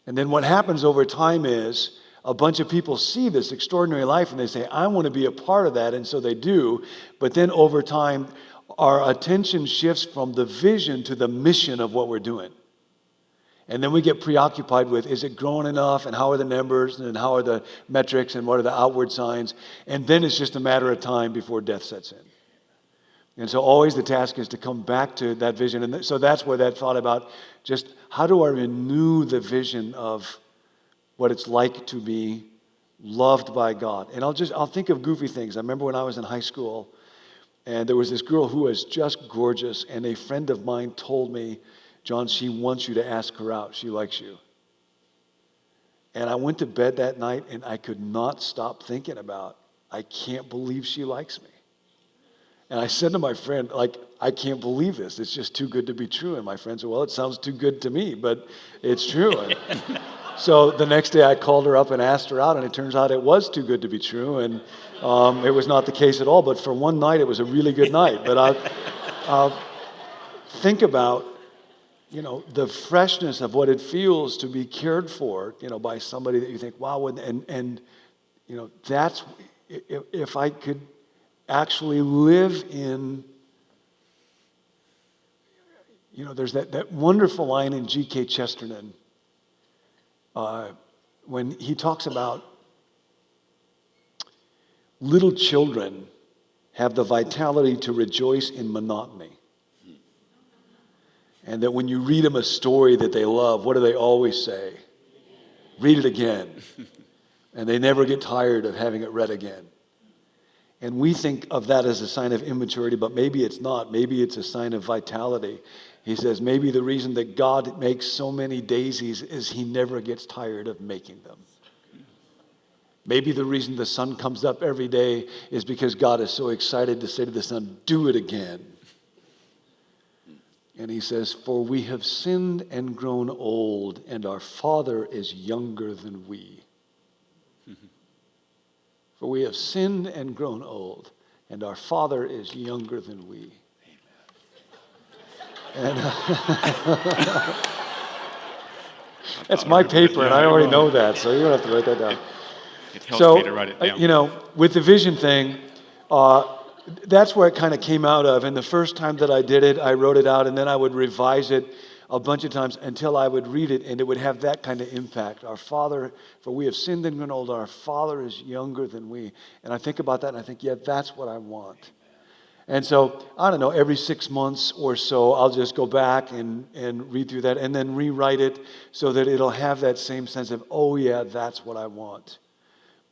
And then what happens over time is a bunch of people see this extraordinary life and they say, I want to be a part of that, and so they do. But then over time, our attention shifts from the vision to the mission of what we're doing. And then we get preoccupied with, is it growing enough, and how are the numbers, and how are the metrics, and what are the outward signs? And then it's just a matter of time before death sets in. And so always the task is to come back to that vision. And so that's where that thought about just how do I renew the vision of what it's like to be loved by God. And I'll think of goofy things. I remember when I was in high school, and there was this girl who was just gorgeous, and a friend of mine told me, John, she wants you to ask her out. She likes you. And I went to bed that night, and I could not stop thinking about, I can't believe she likes me. And I said to my friend, like, I can't believe this. It's just too good to be true. And my friend said, well, it sounds too good to me, but it's true. And so the next day I called her up and asked her out, and it turns out it was too good to be true. And it was not the case at all. But for one night, it was a really good night. But I'll think about, the freshness of what it feels to be cared for, by somebody that you think, wow, and that's, if I could actually live in, there's that wonderful line in G.K. Chesterton when he talks about little children have the vitality to rejoice in monotony. And that when you read them a story that they love, what do they always say? Read it again. And they never get tired of having it read again. And we think of that as a sign of immaturity, but maybe it's not. Maybe it's a sign of vitality. He says maybe the reason that God makes so many daisies is he never gets tired of making them. Maybe the reason the sun comes up every day is because God is so excited to say to the sun, do it again. And he says, for we have sinned and grown old, and our Father is younger than we. For we have sinned and grown old, and our Father is younger than we. Amen. And that's my paper, and I already know that, so you don't have to write that down. It helps me to write it down. With the vision thing, that's where it kind of came out of. And the first time that I did it, I wrote it out, and then I would revise it a bunch of times until I would read it, and it would have that kind of impact. Our Father, for we have sinned and grown old, our Father is younger than we. And I think about that, and I think, yeah, that's what I want. And so, I don't know, every 6 months or so, I'll just go back and read through that, and then rewrite it so that it'll have that same sense of, oh, yeah, that's what I want.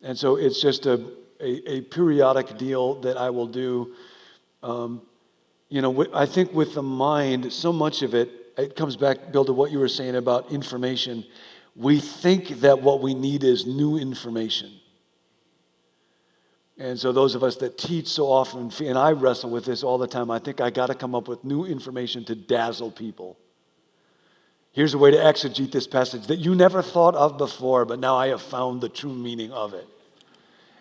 And so it's just a periodic deal that I will do. I think with the mind, so much of it comes back, Bill, to what you were saying about information. We think that what we need is new information. And so those of us that teach so often, and I wrestle with this all the time, I think I got to come up with new information to dazzle people. Here's a way to exegete this passage that you never thought of before, but now I have found the true meaning of it.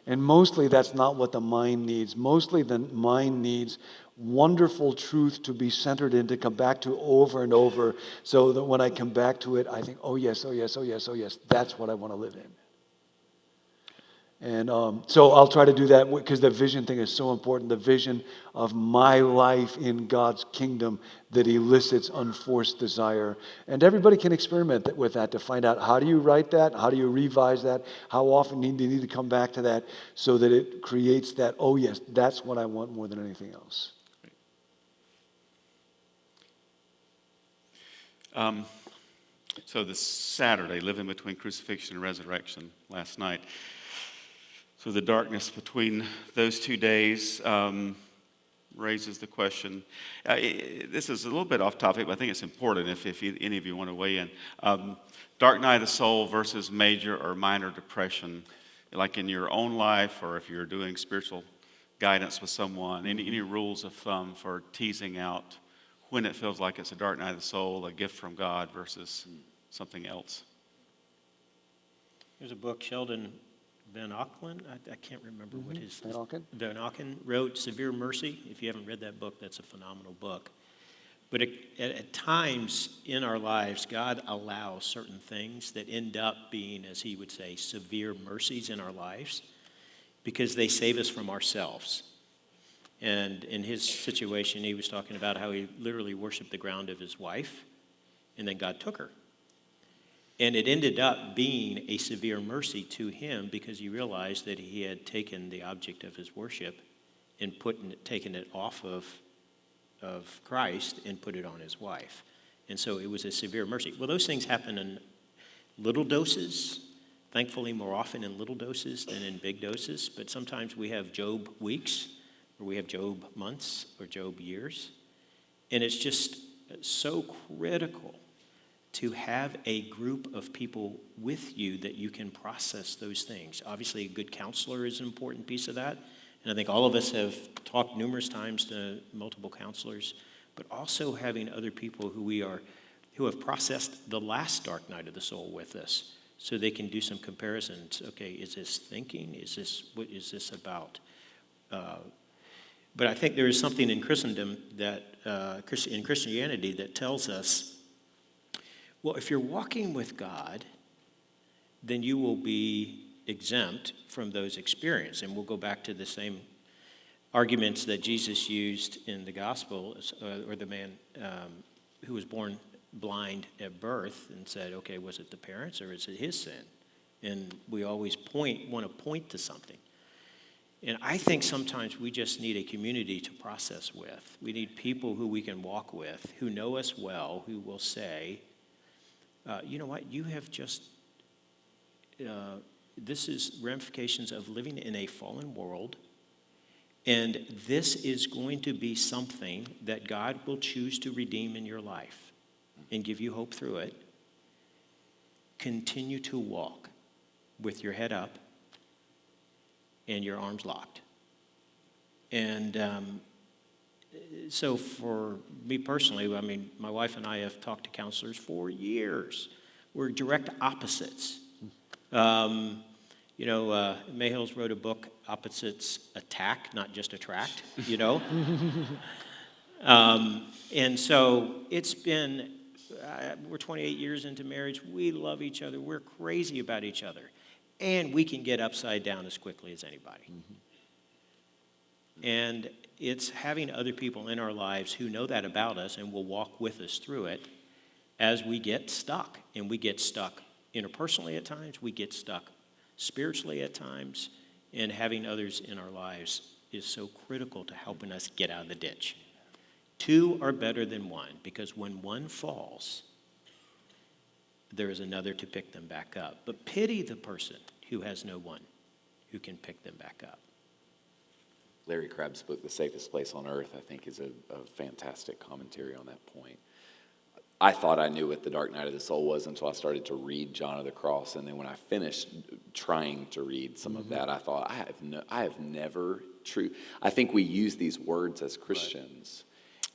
And mostly that's not what the mind needs. Mostly the mind needs wonderful truth to be centered in, to come back to over and over, so that when I come back to it, I think, oh yes, oh yes, oh yes, oh yes, that's what I want to live in. And so I'll try to do that because the vision thing is so important. The vision of my life in God's kingdom that elicits unforced desire. And everybody can experiment with that to find out, how do you write that? How do you revise that? How often do you need to come back to that so that it creates that, oh yes, that's what I want more than anything else. So this Saturday, living between crucifixion and resurrection last night. So the darkness between those 2 days raises the question. This is a little bit off topic, but I think it's important if any of you want to weigh in. Dark night of the soul versus major or minor depression, like in your own life, or if you're doing spiritual guidance with someone, any rules of thumb for teasing out when it feels like it's a dark night of the soul, a gift from God versus something else? There's a book, Sheldon Van Auken, I can't remember what his... Van Auken wrote, Severe Mercy. If you haven't read that book, that's a phenomenal book. But at times in our lives, God allows certain things that end up being, as he would say, severe mercies in our lives because they save us from ourselves. And in his situation, he was talking about how he literally worshiped the ground of his wife, and then God took her. And it ended up being a severe mercy to him because he realized that he had taken the object of his worship and taken it off of Christ and put it on his wife. And so it was a severe mercy. Well, those things happen in little doses, thankfully more often in little doses than in big doses. But sometimes we have Job weeks, or we have Job months, or Job years. And it's just so critical to have a group of people with you that you can process those things. Obviously, a good counselor is an important piece of that. And I think all of us have talked numerous times to multiple counselors, but also having other people who have processed the last dark night of the soul with us, so they can do some comparisons. Okay, is this thinking? What is this about? But I think there is something in Christendom that, in Christianity, that tells us, well, if you're walking with God, then you will be exempt from those experiences. And we'll go back to the same arguments that Jesus used in the gospel, or the man who was born blind at birth, and said, okay, was it the parents or is it his sin? And we always want to point to something. And I think sometimes we just need a community to process with. We need people who we can walk with, who know us well, who will say, you know what, you have just, this is ramifications of living in a fallen world, and this is going to be something that God will choose to redeem in your life and give you hope through it. Continue to walk with your head up and your arms locked. And so for me personally, I mean, my wife and I have talked to counselors for years. We're direct opposites. Mayhill's wrote a book, Opposites Attack, Not Just Attract, you know. And so it's been, we're 28 years into marriage. We love each other. We're crazy about each other. And we can get upside down as quickly as anybody. And it's having other people in our lives who know that about us and will walk with us through it as we get stuck. And we get stuck interpersonally at times. We get stuck spiritually at times. And having others in our lives is so critical to helping us get out of the ditch. Two are better than one, because when one falls, there is another to pick them back up. But pity the person who has no one who can pick them back up. Larry Crabb's book, The Safest Place on Earth, I think is a fantastic commentary on that point. I thought I knew what the dark night of the soul was until I started to read John of the Cross. And then when I finished trying to read some of that, I thought, I have never I think we use these words as Christians.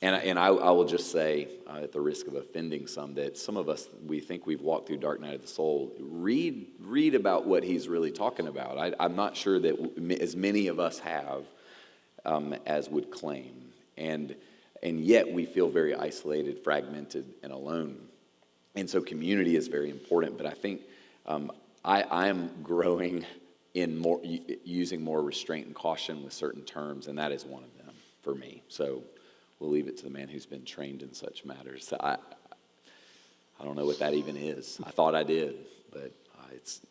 Right. And I will just say, at the risk of offending some, that some of us, we think we've walked through dark night of the soul. Read about what he's really talking about. I'm not sure that as many of us have as would claim. And yet we feel very isolated, fragmented, and alone. And so community is very important. But I think I am growing in using more restraint and caution with certain terms, and that is one of them for me. So we'll leave it to the man who's been trained in such matters. I don't know what that even is. I thought I did, but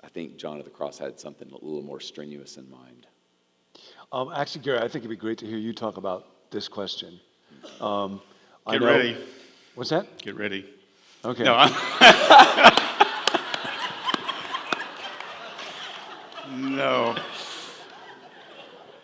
I think John of the Cross had something a little more strenuous in mind. Actually, Gary, I think it'd be great to hear you talk about this question. Get ready. What's that? Get ready. Okay. No, no.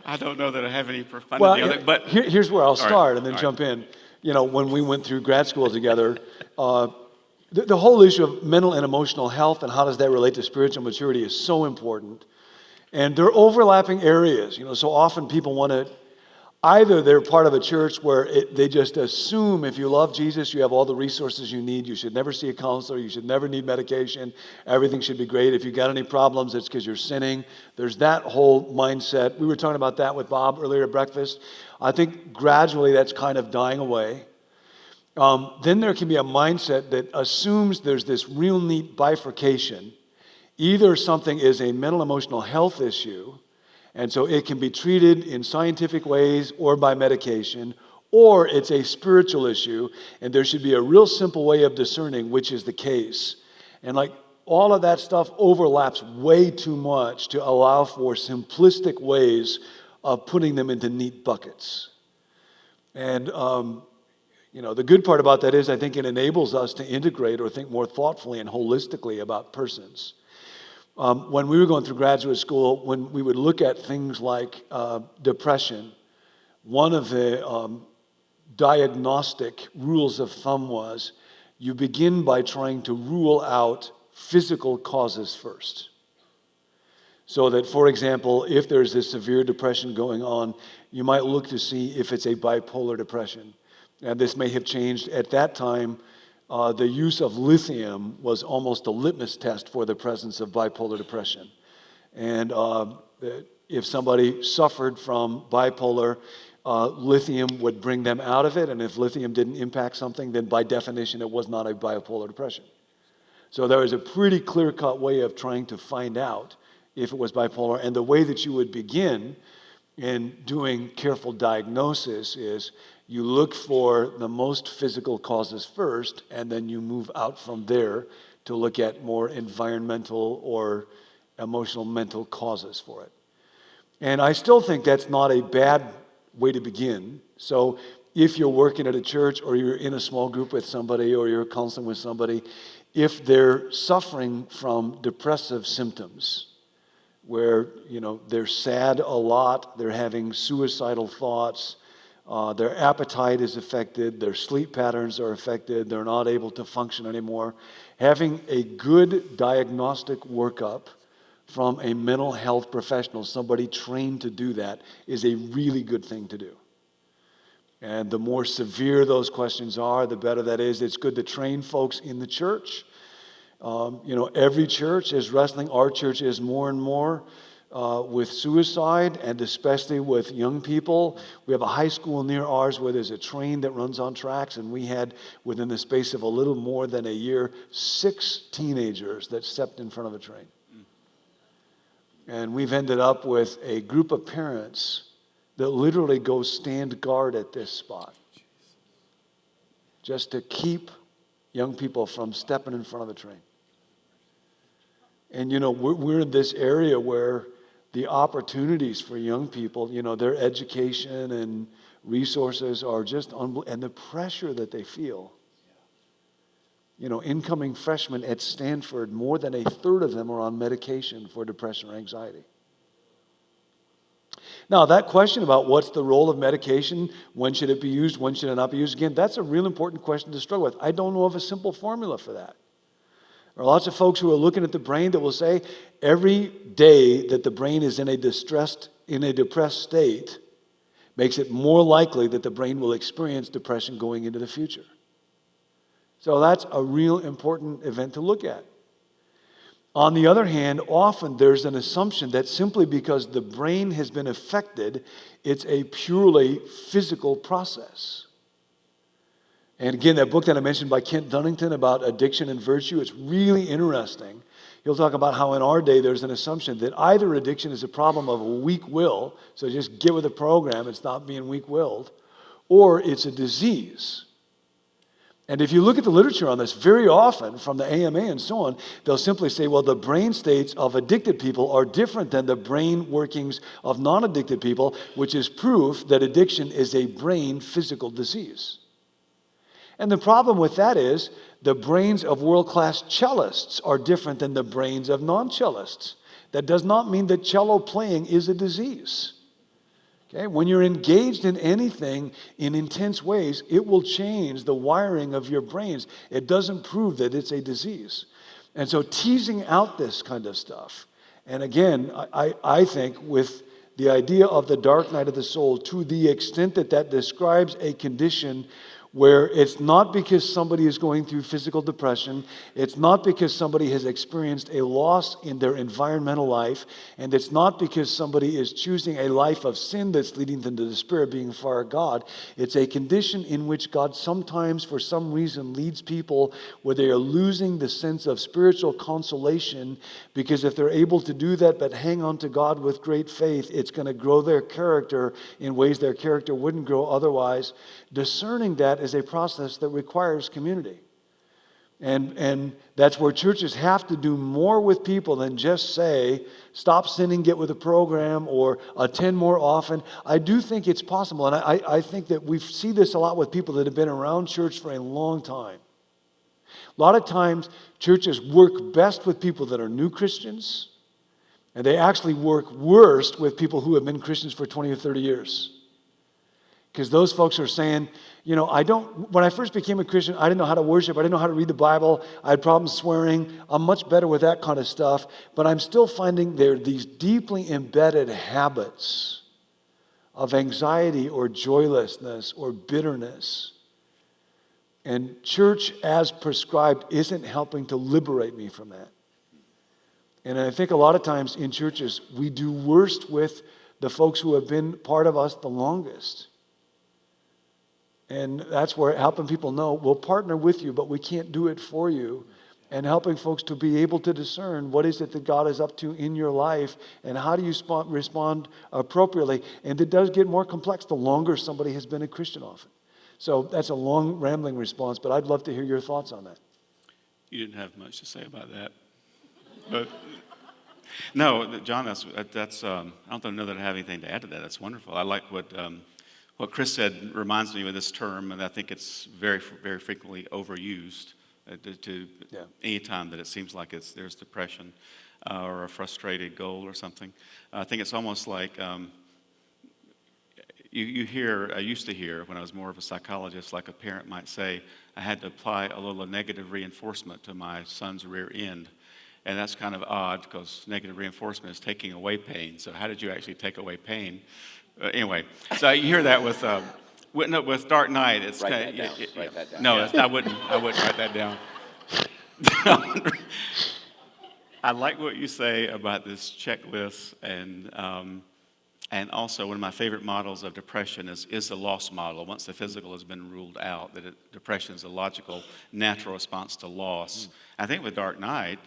I don't know that I have any profundity on it, but here's where I'll start and then all jump in. You know, when we went through grad school together, the whole issue of mental and emotional health and how does that relate to spiritual maturity is so important. And they're overlapping areas. You know, so often people want to, either they're part of a church where they just assume if you love Jesus, you have all the resources you need. You should never see a counselor. You should never need medication. Everything should be great. If you got any problems, it's because you're sinning. There's that whole mindset. We were talking about that with Bob earlier at breakfast. I think gradually that's kind of dying away. Then there can be a mindset that assumes there's this real neat bifurcation. Either something is a mental emotional health issue, and so it can be treated in scientific ways or by medication, or it's a spiritual issue, and there should be a real simple way of discerning which is the case. And like all of that stuff overlaps way too much to allow for simplistic ways of putting them into neat buckets. And, the good part about that is I think it enables us to integrate or think more thoughtfully and holistically about persons. When we were going through graduate school, when we would look at things like depression, one of the diagnostic rules of thumb was you begin by trying to rule out physical causes first. So that, for example, if there's this severe depression going on, you might look to see if it's a bipolar depression. And this may have changed. At that time, the use of lithium was almost a litmus test for the presence of bipolar depression. And if somebody suffered from bipolar, lithium would bring them out of it. And if lithium didn't impact something, then by definition, it was not a bipolar depression. So there is a pretty clear-cut way of trying to find out if it was bipolar. And the way that you would begin in doing careful diagnosis is you look for the most physical causes first, and then you move out from there to look at more environmental or emotional, mental causes for it. And I still think that's not a bad way to begin. So if you're working at a church or you're in a small group with somebody or you're counseling with somebody, if they're suffering from depressive symptoms, where, they're sad a lot, they're having suicidal thoughts, their appetite is affected, their sleep patterns are affected, they're not able to function anymore. Having a good diagnostic workup from a mental health professional, somebody trained to do that, is a really good thing to do. And the more severe those questions are, the better that is. It's good to train folks in the church. Every church is wrestling. Our church is more and more with suicide, and especially with young people. We have a high school near ours where there's a train that runs on tracks, and we had, within the space of a little more than a year, 6 teenagers that stepped in front of a train. And we've ended up with a group of parents that literally go stand guard at this spot just to keep young people from stepping in front of a train. And, we're in this area where the opportunities for young people, their education and resources are just unbelievable. And the pressure that they feel. Incoming freshmen at Stanford, more than a third of them are on medication for depression or anxiety. Now, that question about what's the role of medication, when should it be used, when should it not be used, again, that's a real important question to struggle with. I don't know of a simple formula for that. There are lots of folks who are looking at the brain that will say every day that the brain is in a depressed state makes it more likely that the brain will experience depression going into the future. So that's a real important event to look at. On the other hand, often there's an assumption that simply because the brain has been affected, it's a purely physical process. And again, that book that I mentioned by Kent Dunnington about addiction and virtue, it's really interesting. He'll talk about how in our day there's an assumption that either addiction is a problem of a weak will, so just get with the program and stop being weak-willed, or it's a disease. And if you look at the literature on this, very often from the AMA and so on, they'll simply say, well, the brain states of addicted people are different than the brain workings of non-addicted people, which is proof that addiction is a brain physical disease. And the problem with that is the brains of world-class cellists are different than the brains of non-cellists. That does not mean that cello playing is a disease. Okay? When you're engaged in anything in intense ways, it will change the wiring of your brains. It doesn't prove that it's a disease. And so teasing out this kind of stuff, and again, I think with the idea of the dark night of the soul, to the extent that that describes a condition where it's not because somebody is going through physical depression, it's not because somebody has experienced a loss in their environmental life, and it's not because somebody is choosing a life of sin that's leading them to despair of being far of God. It's a condition in which God sometimes, for some reason, leads people where they are losing the sense of spiritual consolation, because if they're able to do that but hang on to God with great faith, it's going to grow their character in ways their character wouldn't grow otherwise. Discerning that is a process that requires community. And that's where churches have to do more with people than just say, stop sinning, get with the program, or attend more often. I do think it's possible, and I think that we see this a lot with people that have been around church for a long time. A lot of times, churches work best with people that are new Christians, and they actually work worst with people who have been Christians for 20 or 30 years. Because those folks are saying, when I first became a Christian, I didn't know how to worship. I didn't know how to read the Bible. I had problems swearing. I'm much better with that kind of stuff. But I'm still finding there these deeply embedded habits of anxiety or joylessness or bitterness. And church as prescribed isn't helping to liberate me from that. And I think a lot of times in churches, we do worst with the folks who have been part of us the longest. And that's where helping people know, we'll partner with you, but we can't do it for you. And helping folks to be able to discern what is it that God is up to in your life and how do you respond appropriately. And it does get more complex the longer somebody has been a Christian often. So that's a long, rambling response, but I'd love to hear your thoughts on that. You didn't have much to say about that. But no, John, that's I don't know that I have anything to add to that. That's wonderful. I like what Chris said reminds me of this term, and I think it's very, very frequently overused any time that it seems like there's depression or a frustrated goal or something. I think it's almost like I used to hear when I was more of a psychologist, like a parent might say, I had to apply a little negative reinforcement to my son's rear end. And that's kind of odd because negative reinforcement is taking away pain. So how did you actually take away pain? Anyway, so you hear that with Dark Knight. It's Write that down. No, I wouldn't write that down. I like what you say about this checklist, and also one of my favorite models of depression is the loss model. Once the physical has been ruled out, that depression is a logical, natural response to loss. I think with Dark Knight,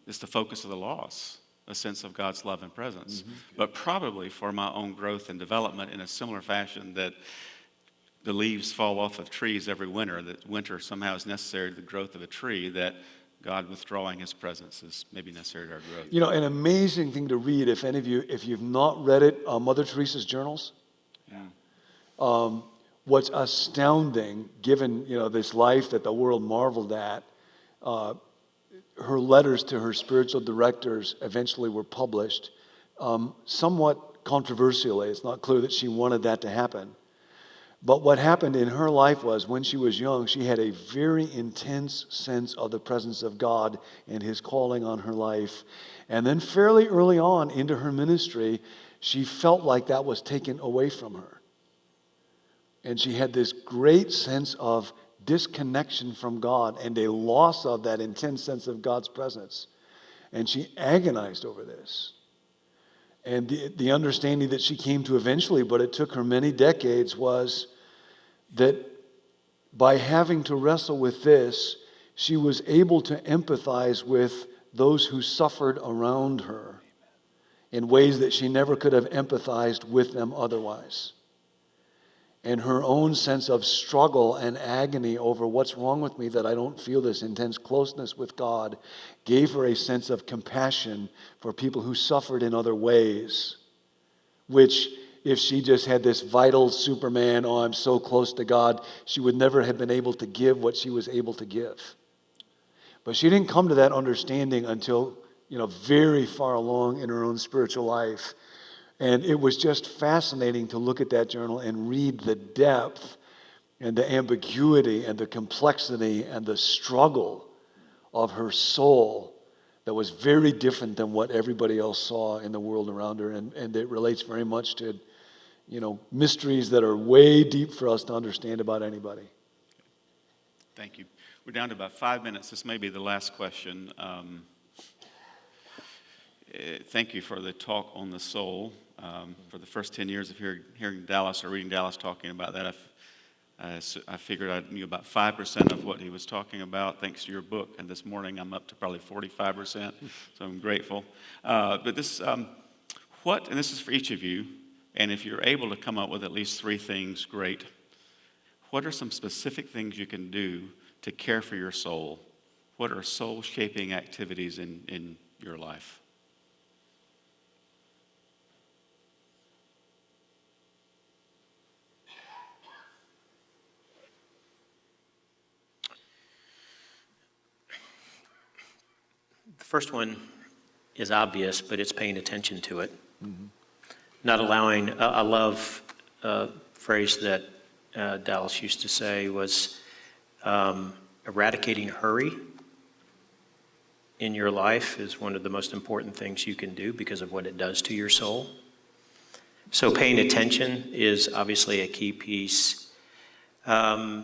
it's the focus of the loss, a sense of God's love and presence. But probably for my own growth and development in a similar fashion that the leaves fall off of trees every winter, that winter somehow is necessary to the growth of a tree, that God withdrawing his presence is maybe necessary to our growth. An amazing thing to read, if you've not read it, Mother Teresa's journals. Yeah. What's astounding, given, this life that the world marveled at, her letters to her spiritual directors eventually were published, somewhat controversially. It's not clear that she wanted that to happen. But what happened in her life was, when she was young, she had a very intense sense of the presence of God and his calling on her life. And then fairly early on into her ministry, she felt like that was taken away from her. And she had this great sense of disconnection from God and a loss of that intense sense of God's presence. And she agonized over this. And the understanding that she came to eventually, but it took her many decades, was that by having to wrestle with this, she was able to empathize with those who suffered around her in ways that she never could have empathized with them otherwise. And her own sense of struggle and agony over what's wrong with me that I don't feel this intense closeness with God gave her a sense of compassion for people who suffered in other ways, which if she just had this vital Superman, I'm so close to God, she would never have been able to give what she was able to give. But she didn't come to that understanding until, very far along in her own spiritual life. And it was just fascinating to look at that journal and read the depth and the ambiguity and the complexity and the struggle of her soul that was very different than what everybody else saw in the world around her. And it relates very much to, mysteries that are way deep for us to understand about anybody. Thank you. We're down to about 5 minutes. This may be the last question. Thank you for the talk on the soul. For the first 10 years of hearing Dallas or reading Dallas talking about that, I figured I knew about 5% of what he was talking about, thanks to your book. And this morning I'm up to probably 45%, so I'm grateful. But this, and this is for each of you, and if you're able to come up with at least 3 things, great. What are some specific things you can do to care for your soul? What are soul-shaping activities in your life? The first one is obvious, but it's paying attention to it. Not allowing, I love phrase that Dallas used to say was eradicating hurry in your life is one of the most important things you can do because of what it does to your soul. So paying attention is obviously a key piece. For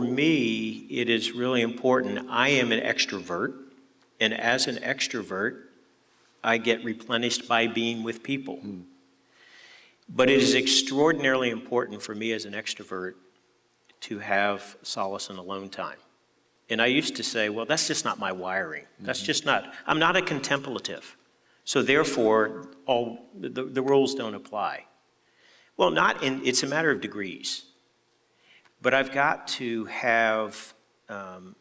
me, it is really important. I am an extrovert, and as an extrovert, I get replenished by being with people. But it is extraordinarily important for me as an extrovert to have solace and alone time. And I used to say, well, that's just not my wiring. That's just not, I'm not a contemplative. So therefore, all the rules don't apply. Well, it's a matter of degrees. But I've got to have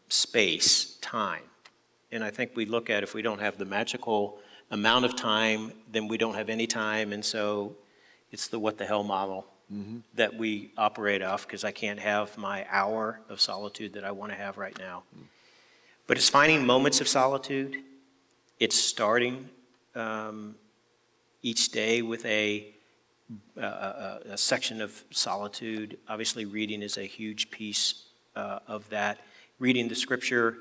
space, time. And I think we look at if we don't have the magical amount of time, then we don't have any time. And so it's the what the hell model that we operate off, because I can't have my hour of solitude that I want to have right now. But it's finding moments of solitude. It's starting each day with a section of solitude. Obviously, reading is a huge piece of that. Reading the scripture,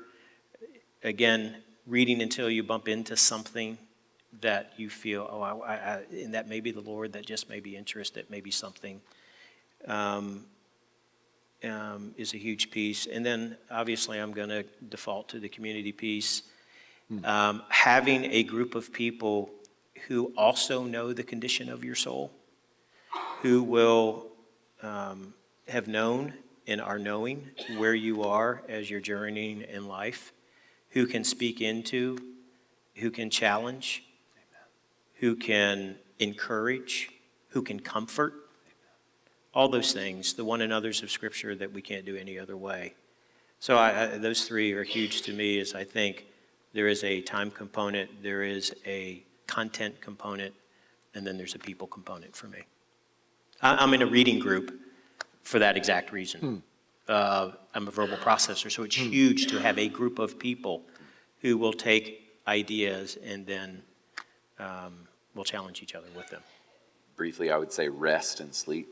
again, reading until you bump into something that you feel, and that may be the Lord, that just may be interest, that may be something, is a huge piece. And then, obviously, I'm going to default to the community piece. Having a group of people who also know the condition of your soul, who will have known and are knowing where you are as you're journeying in life, who can speak into, who can challenge, who can encourage, who can comfort, all those things, the one another's of Scripture that we can't do any other way. So those three are huge to me, as I think there is a time component, there is a content component, and then there's a people component for me. I'm in a reading group for that exact reason. I'm a verbal processor, so it's huge to have a group of people who will take ideas and then we'll challenge each other with them. Briefly, I would say rest and sleep.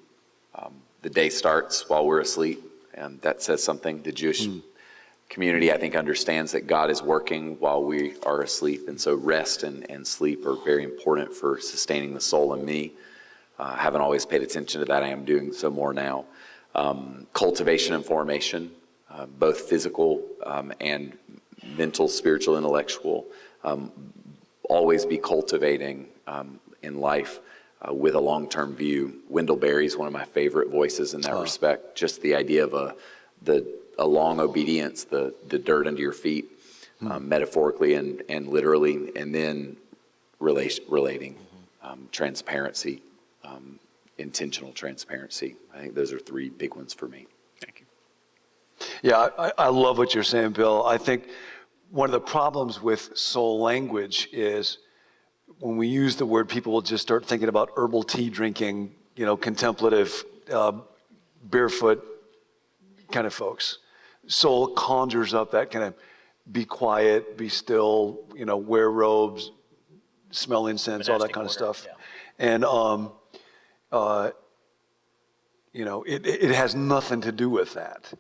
The day starts while we're asleep, and that says something. The Jewish community, I think, understands that God is working while we are asleep, and so rest and sleep are very important for sustaining the soul in me. I haven't always paid attention to that. I am doing so more now. Cultivation and formation, both physical and mental, spiritual, intellectual. Always be cultivating in life with a long-term view. Wendell Berry's one of my favorite voices in that respect. Just the idea of a long obedience, the dirt under your feet, metaphorically and literally, and then relating, transparency, intentional transparency. I think those are three big ones for me. Thank you. Yeah, I love what you're saying, Bill. I think one of the problems with soul language is when we use the word, people will just start thinking about herbal tea drinking, contemplative, barefoot kind of folks. Soul conjures up that kind of be quiet, be still, wear robes, smell incense, all that kind of stuff. Yeah. And, it has nothing to do with that.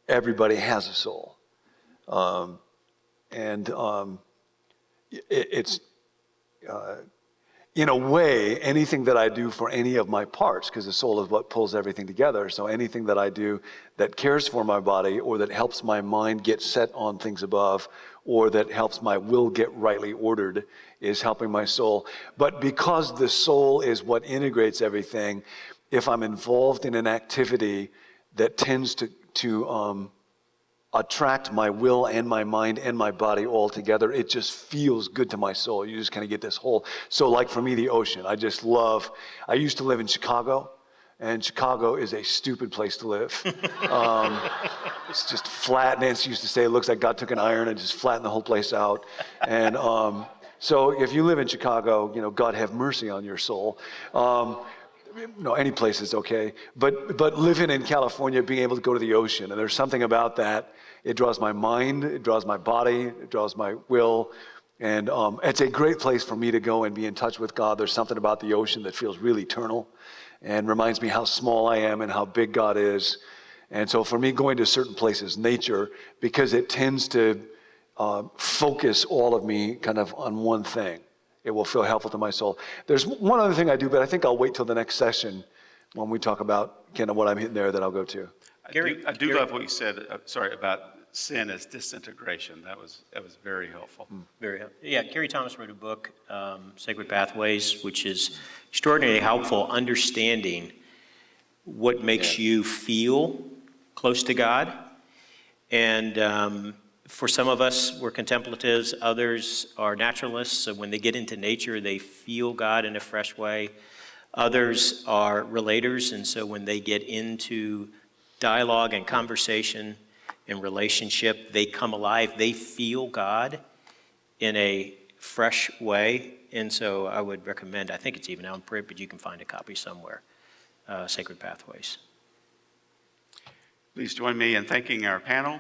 Everybody has a soul. It's in a way, anything that I do for any of my parts, because the soul is what pulls everything together, so anything that I do that cares for my body or that helps my mind get set on things above or that helps my will get rightly ordered is helping my soul. But because the soul is what integrates everything, if I'm involved in an activity that tends to attract my will and my mind and my body all together, it just feels good to my soul. You just kind of get this whole, so like for me, the ocean. I used to live in Chicago, and Chicago is a stupid place to live. It's just flat. Nancy used to say, it looks like God took an iron and just flattened the whole place out. And so if you live in Chicago, God have mercy on your soul. Any place is okay. But living in California, being able to go to the ocean, and there's something about that. It draws my mind, it draws my body, it draws my will, And it's a great place for me to go and be in touch with God. There's something about the ocean that feels really eternal and reminds me how small I am and how big God is. And so for me, going to certain places, nature, because it tends to focus all of me kind of on one thing. It will feel helpful to my soul. There's one other thing I do, but I think I'll wait till the next session when we talk about kind of what I'm hitting there that I'll go to. I do love what you said, about sin as disintegration. That was very helpful. Very helpful. Yeah, Gary Thomas wrote a book, Sacred Pathways, which is extraordinarily helpful understanding what makes you feel close to God. And for some of us, we're contemplatives. Others are naturalists. So when they get into nature, they feel God in a fresh way. Others are relators. And so when they get into dialogue and conversation and relationship, they come alive. They feel God in a fresh way. And so I would recommend, I think it's even out in print, but you can find a copy somewhere, Sacred Pathways. Please join me in thanking our panel.